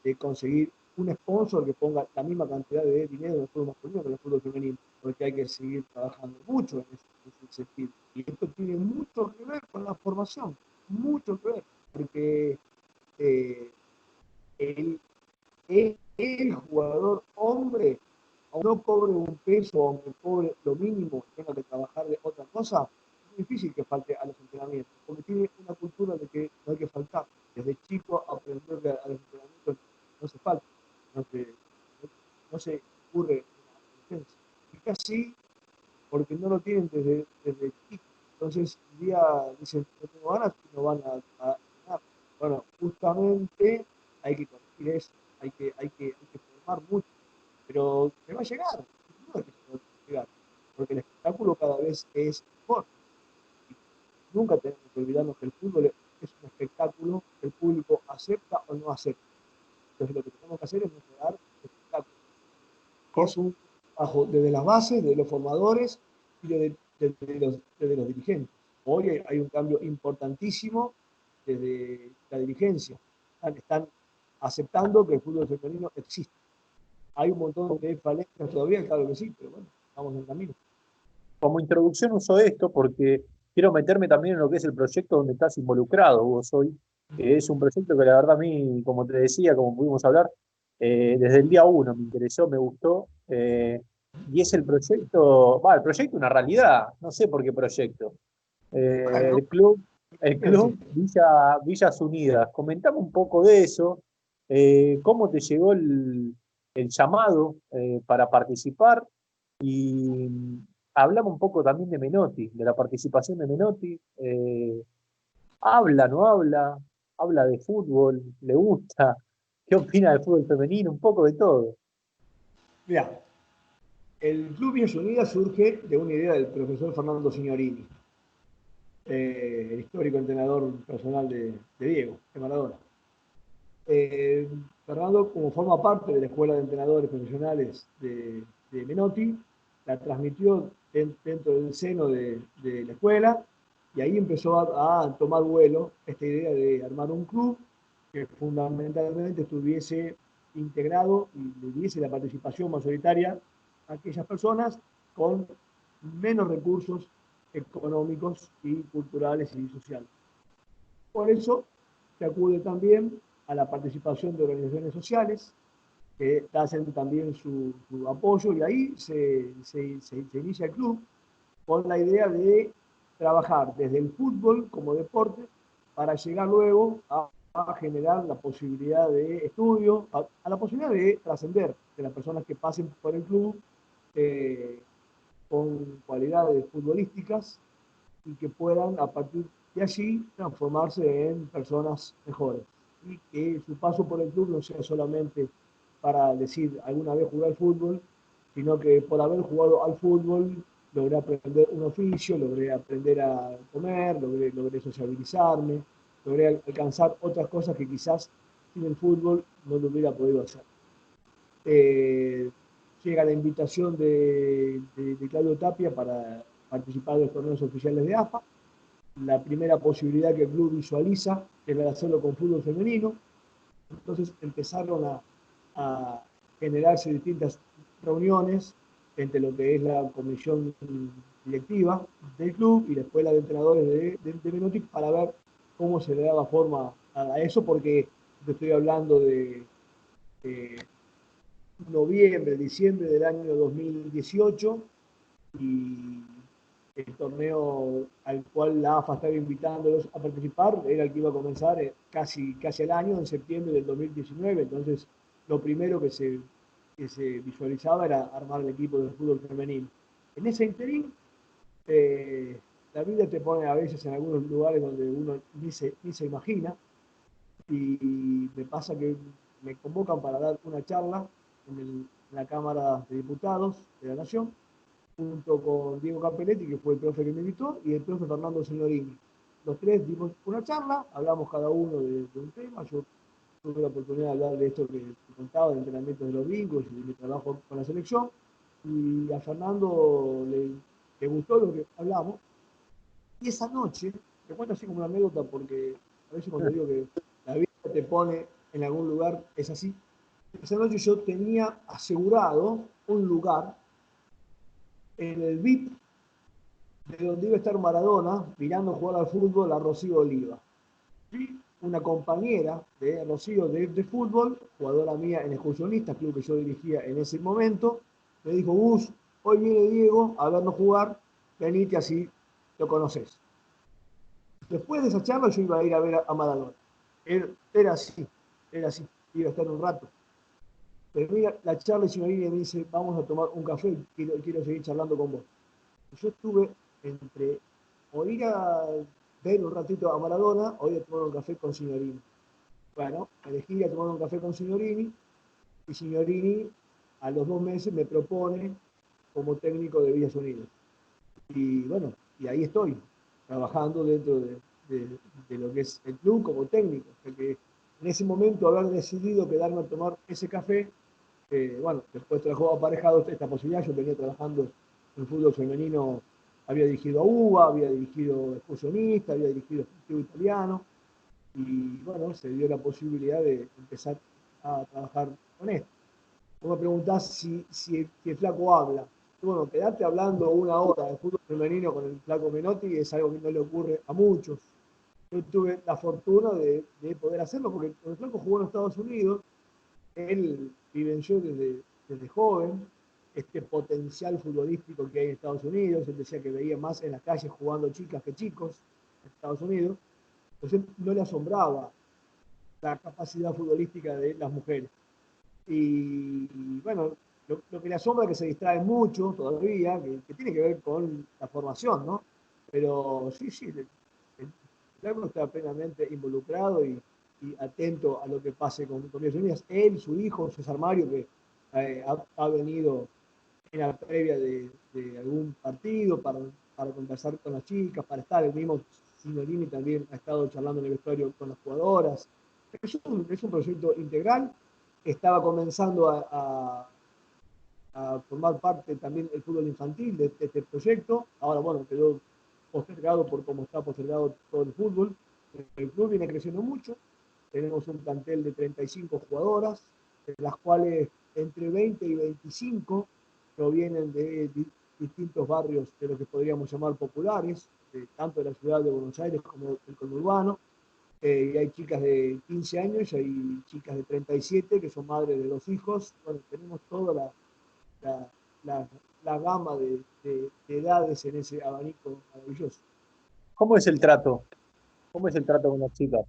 de conseguir un sponsor que ponga la misma cantidad de dinero en el fútbol masculino que en el fútbol femenino, porque hay que seguir trabajando mucho en ese sentido. Y esto tiene mucho que ver con la formación, mucho que ver, porque el, el jugador hombre, aunque no cobre un peso, aunque cobre lo mínimo, tenga que trabajar de otra cosa, es difícil que falte a los entrenamientos, porque tiene una cultura de que no hay que faltar. Desde chico aprender a los entrenamientos no se falta, no se ocurre en la adolescencia. Y casi porque no lo tienen desde chico. Entonces, un día dicen, no tengo ganas y no van a entrenar. Bueno, justamente hay que corregir eso, hay que formar mucho, pero se va a llegar, no es que se va a llegar, porque el espectáculo cada vez es mejor. Y nunca tenemos que olvidarnos que el fútbol es un espectáculo que el público acepta o no acepta. Entonces lo que tenemos que hacer es mejorar el espectáculo. Es un trabajo desde las bases, de los formadores y desde los dirigentes. Hoy hay un cambio importantísimo desde la dirigencia. Están aceptando que el fútbol femenino existe. Hay un montón de falencias todavía, claro que sí, pero bueno, estamos en camino. Como introducción uso esto porque quiero meterme también en lo que es el proyecto donde estás involucrado vos hoy, que es un proyecto que la verdad a mí, como te decía, como pudimos hablar, desde el día uno me interesó, me gustó, y es el proyecto una realidad, no sé por qué proyecto. Bueno, El club, el ¿qué decir? club Villas Unidas. Comentame un poco de eso, cómo te llegó el llamado para participar y hablamos un poco también de Menotti, de la participación de Menotti. ¿Habla, no habla? ¿Habla de fútbol? ¿Le gusta? ¿Qué opina del fútbol femenino? Un poco de todo. Mira, el Club Villas Unidas surge de una idea del profesor Fernando Signorini, el histórico entrenador personal de Diego, de Maradona. Fernando, como forma parte de la escuela de entrenadores profesionales de Menotti, la transmitió dentro del seno de la escuela y ahí empezó a tomar vuelo esta idea de armar un club que fundamentalmente estuviese integrado y le diese la participación mayoritaria a aquellas personas con menos recursos económicos y culturales y sociales. Por eso se acude también a la participación de organizaciones sociales que hacen también su apoyo y ahí se inicia el club con la idea de trabajar desde el fútbol como deporte para llegar luego a generar la posibilidad de estudio, a la posibilidad de trascender de las personas que pasen por el club eh, con cualidades futbolísticas y que puedan a partir de allí transformarse en personas mejores y que su paso por el club no sea solamente para decir alguna vez jugué al fútbol, sino que por haber jugado al fútbol logré aprender un oficio, logré aprender a comer, logré sociabilizarme, logré alcanzar otras cosas que quizás sin el fútbol no lo hubiera podido hacer. Eh, Llega la invitación de Claudio Tapia para participar de los torneos oficiales de AFA. La primera posibilidad que el club visualiza era hacerlo con fútbol femenino. Entonces empezaron generarse distintas reuniones entre lo que es la comisión directiva del club y la escuela de entrenadores de Menotti para ver cómo se le daba forma a eso, porque te estoy hablando de noviembre, diciembre del año 2018 y el torneo al cual la AFA estaba invitándolos a participar era el que iba a comenzar casi al año, en septiembre del 2019. Entonces, lo primero que se visualizaba era armar el equipo de fútbol femenino. En ese interín, eh, la vida te pone a veces en algunos lugares donde uno ni se imagina, y me pasa que me convocan para dar una charla en la Cámara de Diputados de la Nación, junto con Diego Campelletti, que fue el profe que me invitó, y el profe Fernando Signorini. Los tres dimos una charla, hablamos cada uno de un tema. Yo tuve la oportunidad de hablar de esto que te contaba, de entrenamiento de los vínculos y de mi trabajo con la selección. Y a Fernando le gustó lo que hablamos. Y esa noche, te cuento así como una anécdota, porque a veces cuando digo que la vida te pone en algún lugar, es así. Esa noche yo tenía asegurado un lugar en el VIP de donde iba a estar Maradona mirando jugar al fútbol a Rocío Oliva. Y una compañera de Rocío de fútbol, jugadora mía en Excursionistas, club que yo dirigía en ese momento, me dijo: Gus, hoy viene Diego a vernos jugar, venite así lo conoces. Después de esa charla yo iba a ir a ver a Maradona. Era así, iba a estar un rato. Termina la charla y Signorini me dice: vamos a tomar un café, quiero seguir charlando con vos. Yo estuve entre o ir a ver un ratito a Maradona o ir a tomar un café con Signorini. Bueno, elegí ir a tomar un café con Signorini, y Signorini a los 2 meses me propone como técnico de Villas Unidas. Y bueno, y ahí estoy, trabajando dentro de lo que es el club como técnico. Porque en ese momento haber decidido quedarme a tomar ese café, bueno, después trajo aparejado esta posibilidad. Yo venía trabajando en fútbol femenino, había dirigido a UBA, había dirigido Excursionista, había dirigido Sportivo Italiano, y bueno, se dio la posibilidad de empezar a trabajar con esto. Vos me preguntás si el flaco habla. Y bueno, quedarte hablando 1 hora de fútbol femenino con el flaco Menotti es algo que no le ocurre a muchos. Yo tuve la fortuna de poder hacerlo porque cuando el flaco jugó en Estados Unidos, él vivenció desde joven este potencial futbolístico que hay en Estados Unidos. Él decía que veía más en las calles jugando chicas que chicos en Estados Unidos. Entonces no le asombraba la capacidad futbolística de las mujeres. Y bueno, lo que le asombra es que se distrae mucho todavía, que tiene que ver con la formación, ¿no? Pero sí, el flaco está plenamente involucrado y atento a lo que pase con Villas Unidas. Él, su hijo, César Mario, que ha venido en la previa de algún partido para conversar con las chicas, para estar. El mismo Signorini también ha estado charlando en el vestuario con las jugadoras. Es un proyecto integral. Estaba comenzando a formar parte también el fútbol infantil de este proyecto. Ahora, bueno, quedó postergado por cómo está postergado todo el fútbol. El club viene creciendo mucho. Tenemos un plantel de 35 jugadoras, de las cuales entre 20 y 25 provienen de distintos barrios de lo que podríamos llamar populares, tanto de la ciudad de Buenos Aires como del conurbano. Y hay chicas de 15 años y hay chicas de 37 que son madres de 2 hijos. Bueno, tenemos toda la, la, la gama de edades en ese abanico maravilloso. ¿Cómo es el trato? ¿Cómo es el trato con las chicas?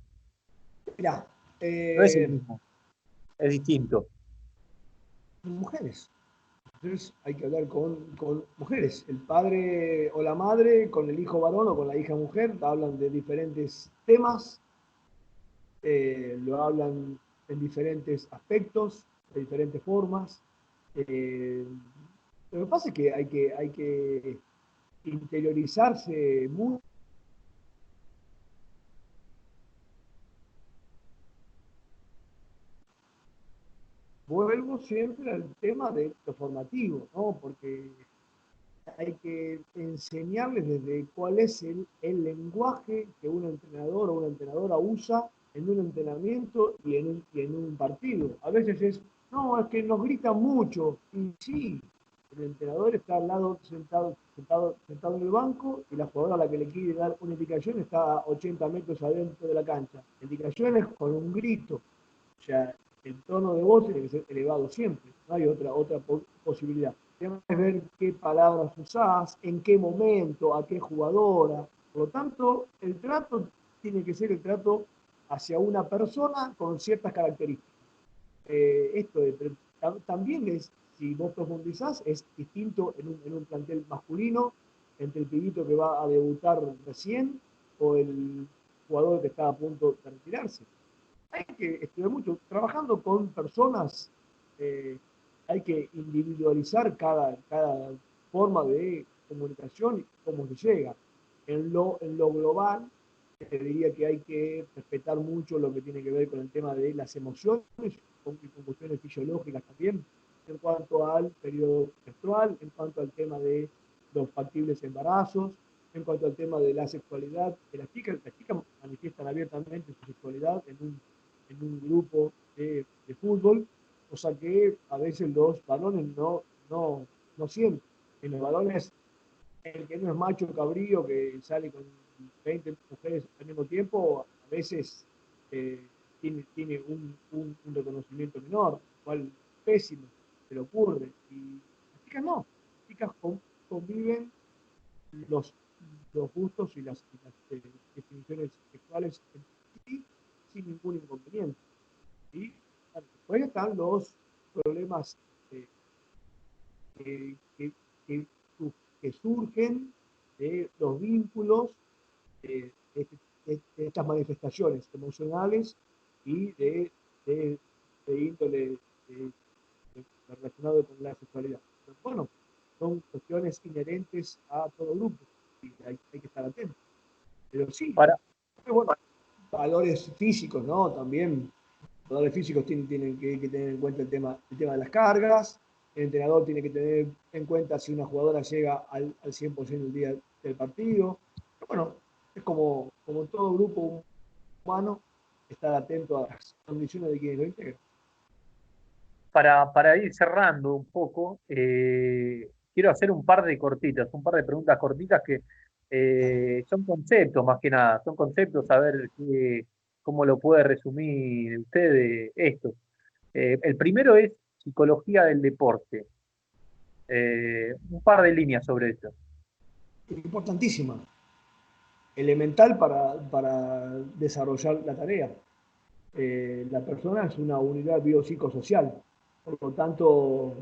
Mirá, No es el mismo, es distinto. mujeres. Entonces hay que hablar con mujeres. El padre o la madre con el hijo varón o con la hija mujer hablan de diferentes temas, lo hablan en diferentes aspectos, de diferentes formas. Eh, lo que pasa es que hay que interiorizarse muy. Vuelvo siempre al tema de lo formativo, ¿no? Porque hay que enseñarles desde cuál es el lenguaje que un entrenador o una entrenadora usa en un entrenamiento y en un partido. A veces es: no, es que nos gritan mucho. Y sí, El entrenador está al lado, sentado en el banco, y la jugadora a la que le quiere dar una indicación está a 80 metros adentro de la cancha. Indicaciones con un grito. O sea, el tono de voz tiene que ser elevado siempre. No hay otra posibilidad. El tema es ver qué palabras usás, en qué momento, a qué jugadora. Por lo tanto, el trato tiene que ser el trato hacia una persona con ciertas características. Esto también es, si vos profundizás, es distinto en un plantel masculino, entre el pibito que va a debutar recién o el jugador que está a punto de retirarse. Hay que estudiar mucho. Trabajando con personas, hay que individualizar cada forma de comunicación y cómo se llega. En lo global, te diría que hay que respetar mucho lo que tiene que ver con el tema de las emociones, con cuestiones fisiológicas también, en cuanto al periodo menstrual, en cuanto al tema de los factibles embarazos, en cuanto al tema de la sexualidad de las chicas manifiestan abiertamente su sexualidad en un grupo de fútbol, cosa que a veces los varones no sienten. En los varones, el que no es macho cabrío, que sale con 20 mujeres al mismo tiempo, a veces eh, tiene un reconocimiento menor, lo cual es pésimo, se le ocurre. Y las chicas no, las chicas conviven los, los gustos y las definiciones sexuales en sí sin ningún inconveniente. Y bueno, después están los problemas eh, que, que, que, que surgen de los vínculos de estas manifestaciones emocionales y de índole relacionado con la sexualidad. Pero bueno, son cuestiones inherentes a todo grupo y hay que estar atentos. Pero sí, Para, bueno, valores físicos, ¿no? También valores físicos tienen que tener en cuenta el tema de las cargas. El entrenador tiene que tener en cuenta si una jugadora llega al 100% el día del partido. Pero bueno, es como todo grupo humano, estar atento a las condiciones de quienes lo integran. para ir cerrando un poco, quiero hacer un par de cortitas, un par de preguntas cortitas que son conceptos más que nada, son conceptos, a ver cómo lo puede resumir usted esto. El primero es psicología del deporte. Un par de líneas sobre esto. Importantísima, elemental para desarrollar la tarea. La persona es una unidad biopsicosocial, por lo tanto,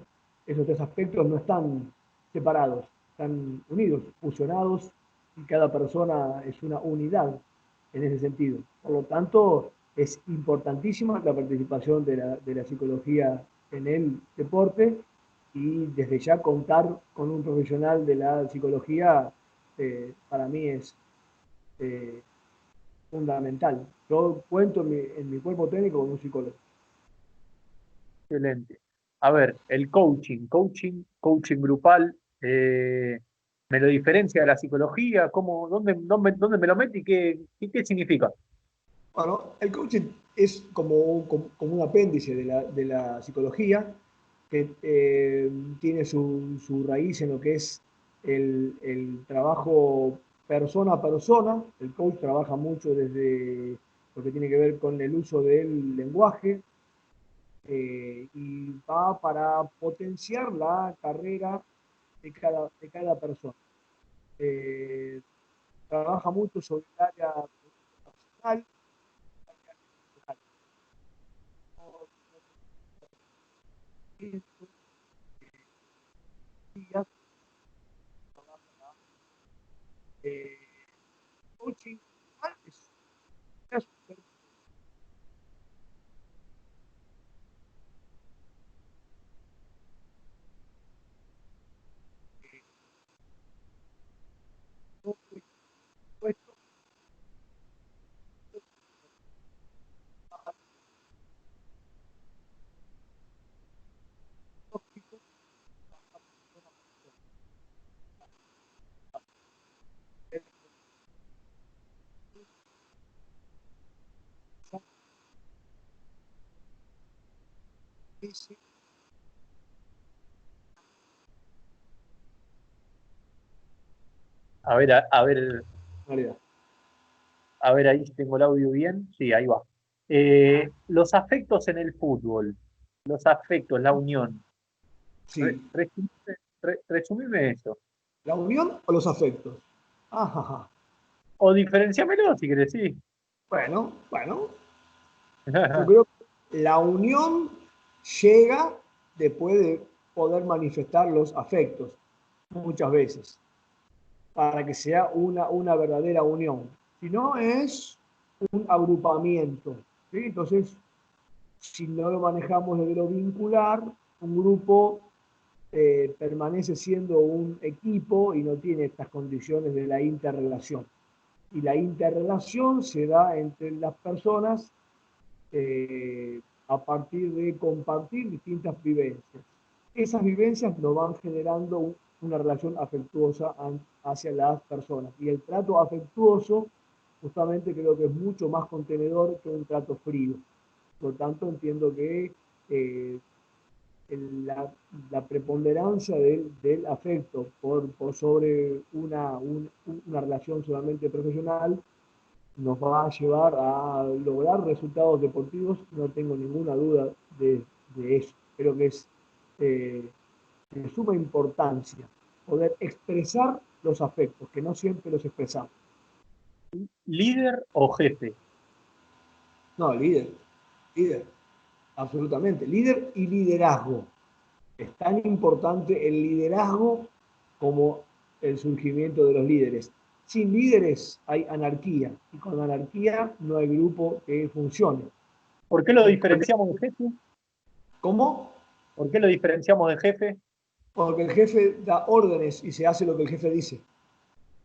esos tres aspectos no están separados, están unidos, fusionados, y cada persona es una unidad en ese sentido. Por lo tanto, es importantísima la participación de la psicología en el deporte, y desde ya contar con un profesional de la psicología para mí es eh, fundamental. Yo cuento en mi cuerpo técnico con un psicólogo. Excelente. A ver, el coaching grupal, ¿me lo diferencia de la psicología? ¿Dónde me lo mete y qué significa? Bueno, el coaching es como un apéndice de la psicología, que tiene su raíz en lo que es el trabajo persona a persona. El coach trabaja mucho desde lo que tiene que ver con el uso del lenguaje, y va para potenciar la carrera de cada persona. Eh, Trabaja mucho sobre el área profesional, eh, coaching antes. A ver, Realidad. a ver ahí si tengo el audio bien. Sí, ahí va. Los afectos en el fútbol, los afectos, la unión. Sí. Resumime eso. ¿La unión o los afectos? Ajá. O diferenciamelo si querés, sí. Bueno, yo creo que la unión llega después de poder manifestar los afectos, muchas veces, para que sea una verdadera unión. Si no, es un agrupamiento. ¿Sí? Entonces, si no lo manejamos desde lo vincular, un grupo permanece siendo un equipo y no tiene estas condiciones de la interrelación. Y la interrelación se da entre las personas a partir de compartir distintas vivencias. Esas vivencias nos van generando una relación afectuosa hacia las personas. Y el trato afectuoso, justamente creo que es mucho más contenedor que un trato frío. Por lo tanto, entiendo que eh, la preponderancia del afecto por sobre una relación solamente profesional nos va a llevar a lograr resultados deportivos, no tengo ninguna duda de eso. Creo que es eh, de suma importancia poder expresar los afectos, que no siempre los expresamos. ¿Líder o jefe? No, líder, absolutamente. Líder y liderazgo. Es tan importante el liderazgo como el surgimiento de los líderes. Sin líderes hay anarquía y con anarquía no hay grupo que funcione. ¿Por qué lo diferenciamos de jefe? ¿Cómo? ¿Por qué lo diferenciamos de jefe? Porque el jefe da órdenes y se hace lo que el jefe dice.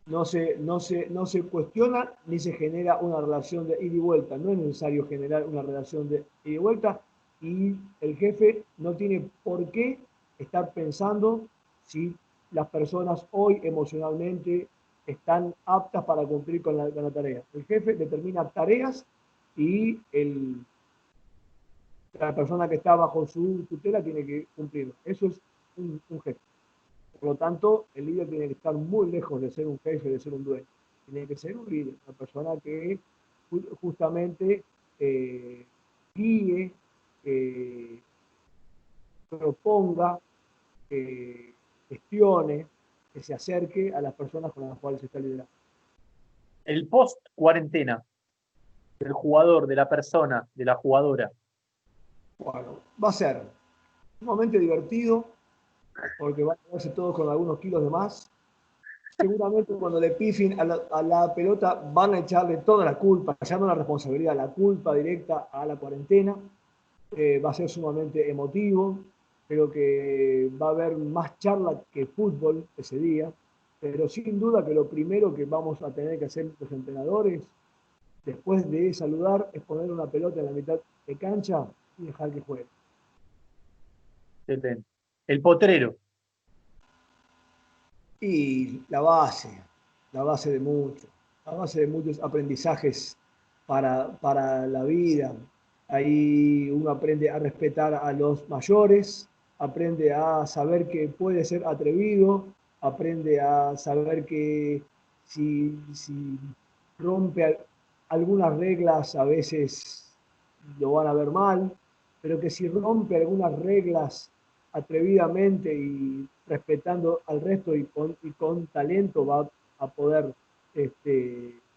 No se cuestiona ni se genera una relación de ida y vuelta. No es necesario generar una relación de ida y vuelta y el jefe no tiene por qué estar pensando si las personas hoy emocionalmente están aptas para cumplir con la tarea. El jefe determina tareas y la persona que está bajo su tutela tiene que cumplirlo. Eso es un jefe. Por lo tanto, el líder tiene que estar muy lejos de ser un jefe, de ser un dueño. Tiene que ser un líder, una persona que justamente eh, guíe, eh, proponga, gestione, que se acerque a las personas con las cuales se está liderando. El post cuarentena del jugador, de la persona, de la jugadora. Bueno, va a ser sumamente divertido porque van a verse todos con algunos kilos de más. Seguramente cuando le pifin a la pelota van a echarle toda la culpa, ya no la responsabilidad, la culpa directa a la cuarentena. Va a ser sumamente emotivo. Creo que va a haber más charla que fútbol ese día. Pero sin duda que lo primero que vamos a tener que hacer los entrenadores, después de saludar, es poner una pelota en la mitad de cancha y dejar que juegue. Excelente. El potrero. Y la base de mucho, la base de muchos aprendizajes para la vida. Ahí uno aprende a respetar a los mayores, aprende a saber que puede ser atrevido, aprende a saber que si rompe algunas reglas a veces lo van a ver mal, pero que si rompe algunas reglas atrevidamente y respetando al resto y con talento va a poder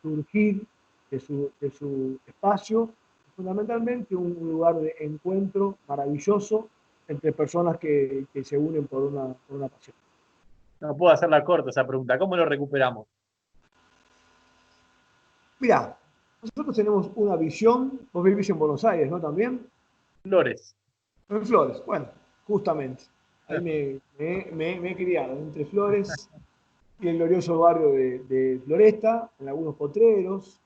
surgir de su espacio, fundamentalmente un lugar de encuentro maravilloso entre personas que se unen por una pasión. No puedo hacerla corta esa pregunta. ¿Cómo lo recuperamos? Mirá, nosotros tenemos una visión, vos vivís en Buenos Aires, ¿no? También, Flores. en Flores, bueno, justamente, ahí me he criado, entre Flores y el glorioso barrio de Floresta, en algunos potreros.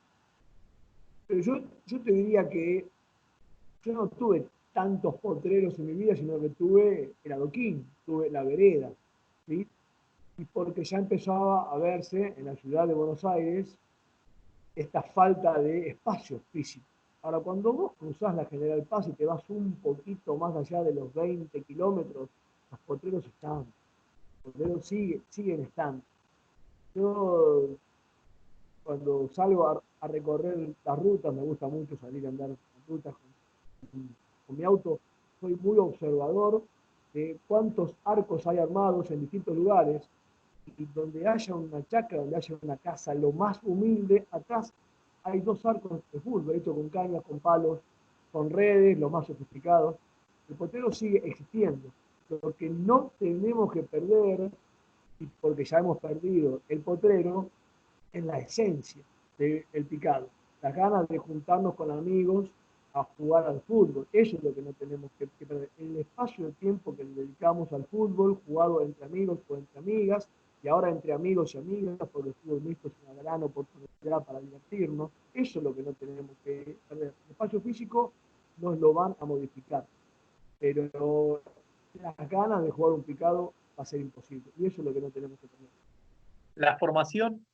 Pero yo te diría que yo no tuve tantos potreros en mi vida, sino que tuve el adoquín, tuve la vereda, ¿sí? Y porque ya empezaba a verse en la ciudad de Buenos Aires esta falta de espacio físico. Ahora, cuando vos cruzás la General Paz y te vas un poquito más allá de los 20 kilómetros, los potreros están, los potreros siguen estando. Yo cuando salgo a recorrer las rutas, me gusta mucho salir a andar en rutas con mi auto, soy muy observador de cuántos arcos hay armados en distintos lugares y donde haya una chacra, donde haya una casa, lo más humilde, atrás hay dos arcos de fútbol, hechos con cañas, con palos, con redes, los más sofisticados. El potrero sigue existiendo. Lo que no tenemos que perder, y porque ya hemos perdido el potrero, es la esencia del picado. Las ganas de juntarnos con amigos a jugar al fútbol. Eso es lo que no tenemos que perder. El espacio de tiempo que le dedicamos al fútbol, jugado entre amigos o entre amigas, y ahora entre amigos y amigas, porque el fútbol mixto es una gran oportunidad para divertirnos. Eso es lo que no tenemos que perder. El espacio físico nos lo van a modificar, pero las ganas de jugar un picado va a ser imposible. Y eso es lo que no tenemos que perder. La formación,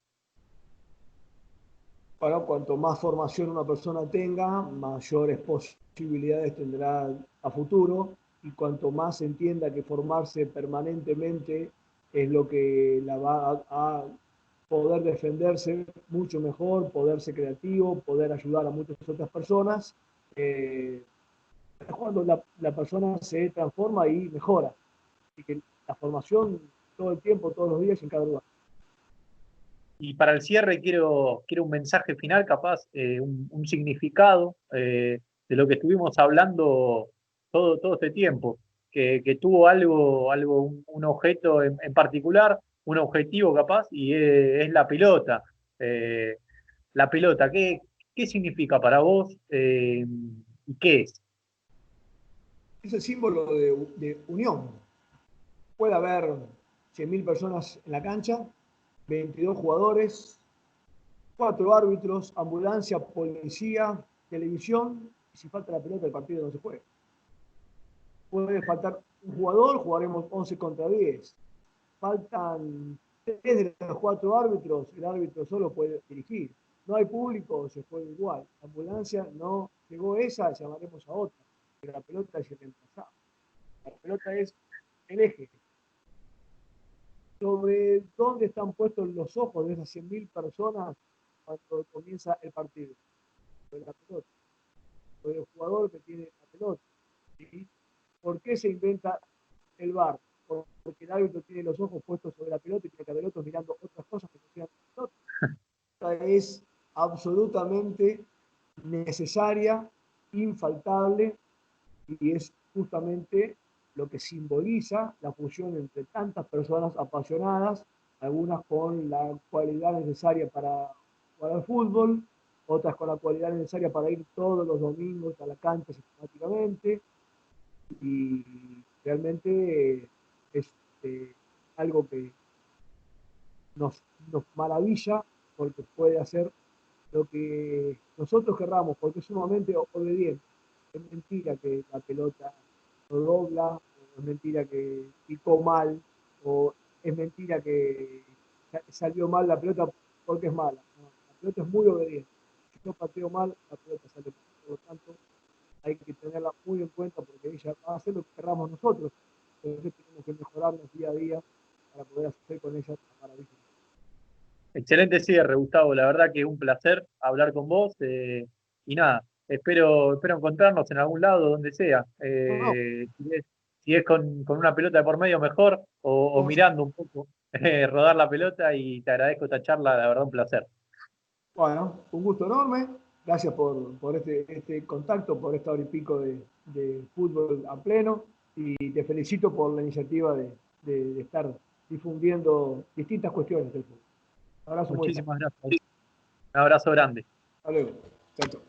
Bueno, cuanto más formación una persona tenga, mayores posibilidades tendrá a futuro y cuanto más entienda que formarse permanentemente es lo que la va a poder defenderse mucho mejor, poder ser creativo, poder ayudar a muchas otras personas, es cuando la persona se transforma y mejora. Así que la formación todo el tiempo, todos los días, en cada lugar. y para el cierre quiero un mensaje final, capaz, un significado de lo que estuvimos hablando todo este tiempo, que tuvo algo un objeto en particular, un objetivo capaz, y es la pelota. Eh, la pelota, ¿qué significa para vos y qué es? Es el símbolo de unión. Puede haber 100.000 personas en la cancha, 22 jugadores, 4 árbitros, ambulancia, policía, televisión. Y si falta la pelota, el partido no se juega. Puede faltar un jugador, jugaremos 11 contra 10. Faltan 3 de los 4 árbitros, el árbitro solo puede dirigir. No hay público, se juega igual. La ambulancia no llegó esa, llamaremos a otra. Pero la pelota es irreemplazable. La pelota es el eje. Sobre dónde están puestos los ojos de esas 100.000 personas cuando comienza el partido. Sobre la pelota, sobre el jugador que tiene la pelota. ¿Sí? ¿Por qué se inventa el VAR? Porque el árbitro tiene los ojos puestos sobre la pelota y tiene que haber otros mirando otras cosas que no sean la pelota. Esta es absolutamente necesaria, infaltable y es justamente lo que simboliza la fusión entre tantas personas apasionadas, algunas con la cualidad necesaria para jugar al fútbol, otras con la cualidad necesaria para ir todos los domingos a la cancha sistemáticamente, y realmente es algo que nos maravilla porque puede hacer lo que nosotros querramos, porque es sumamente obediente. Es mentira que la pelota lo dobla, es mentira que picó mal, o es mentira que salió mal la pelota porque es mala. No, la pelota es muy obediente. Si yo pateo mal, la pelota sale mal. Por lo tanto, hay que tenerla muy en cuenta porque ella va a hacer lo que querramos nosotros. Entonces tenemos que mejorarnos día a día para poder hacer con ella la maravilla. Excelente cierre, Gustavo. La verdad que es un placer hablar con vos. Y nada, espero encontrarnos en algún lado, donde sea. No, no, Si es con una pelota de por medio, mejor, o vamos. mirando un poco, rodar la pelota. Y te agradezco esta charla, la verdad, un placer. Bueno, un gusto enorme. Gracias por este contacto, por esta hora y pico de fútbol a pleno. Y te felicito por la iniciativa de estar difundiendo distintas cuestiones del fútbol. Un abrazo muy grande. Muchísimas gracias. Un abrazo grande. Hasta luego. Chao, chao.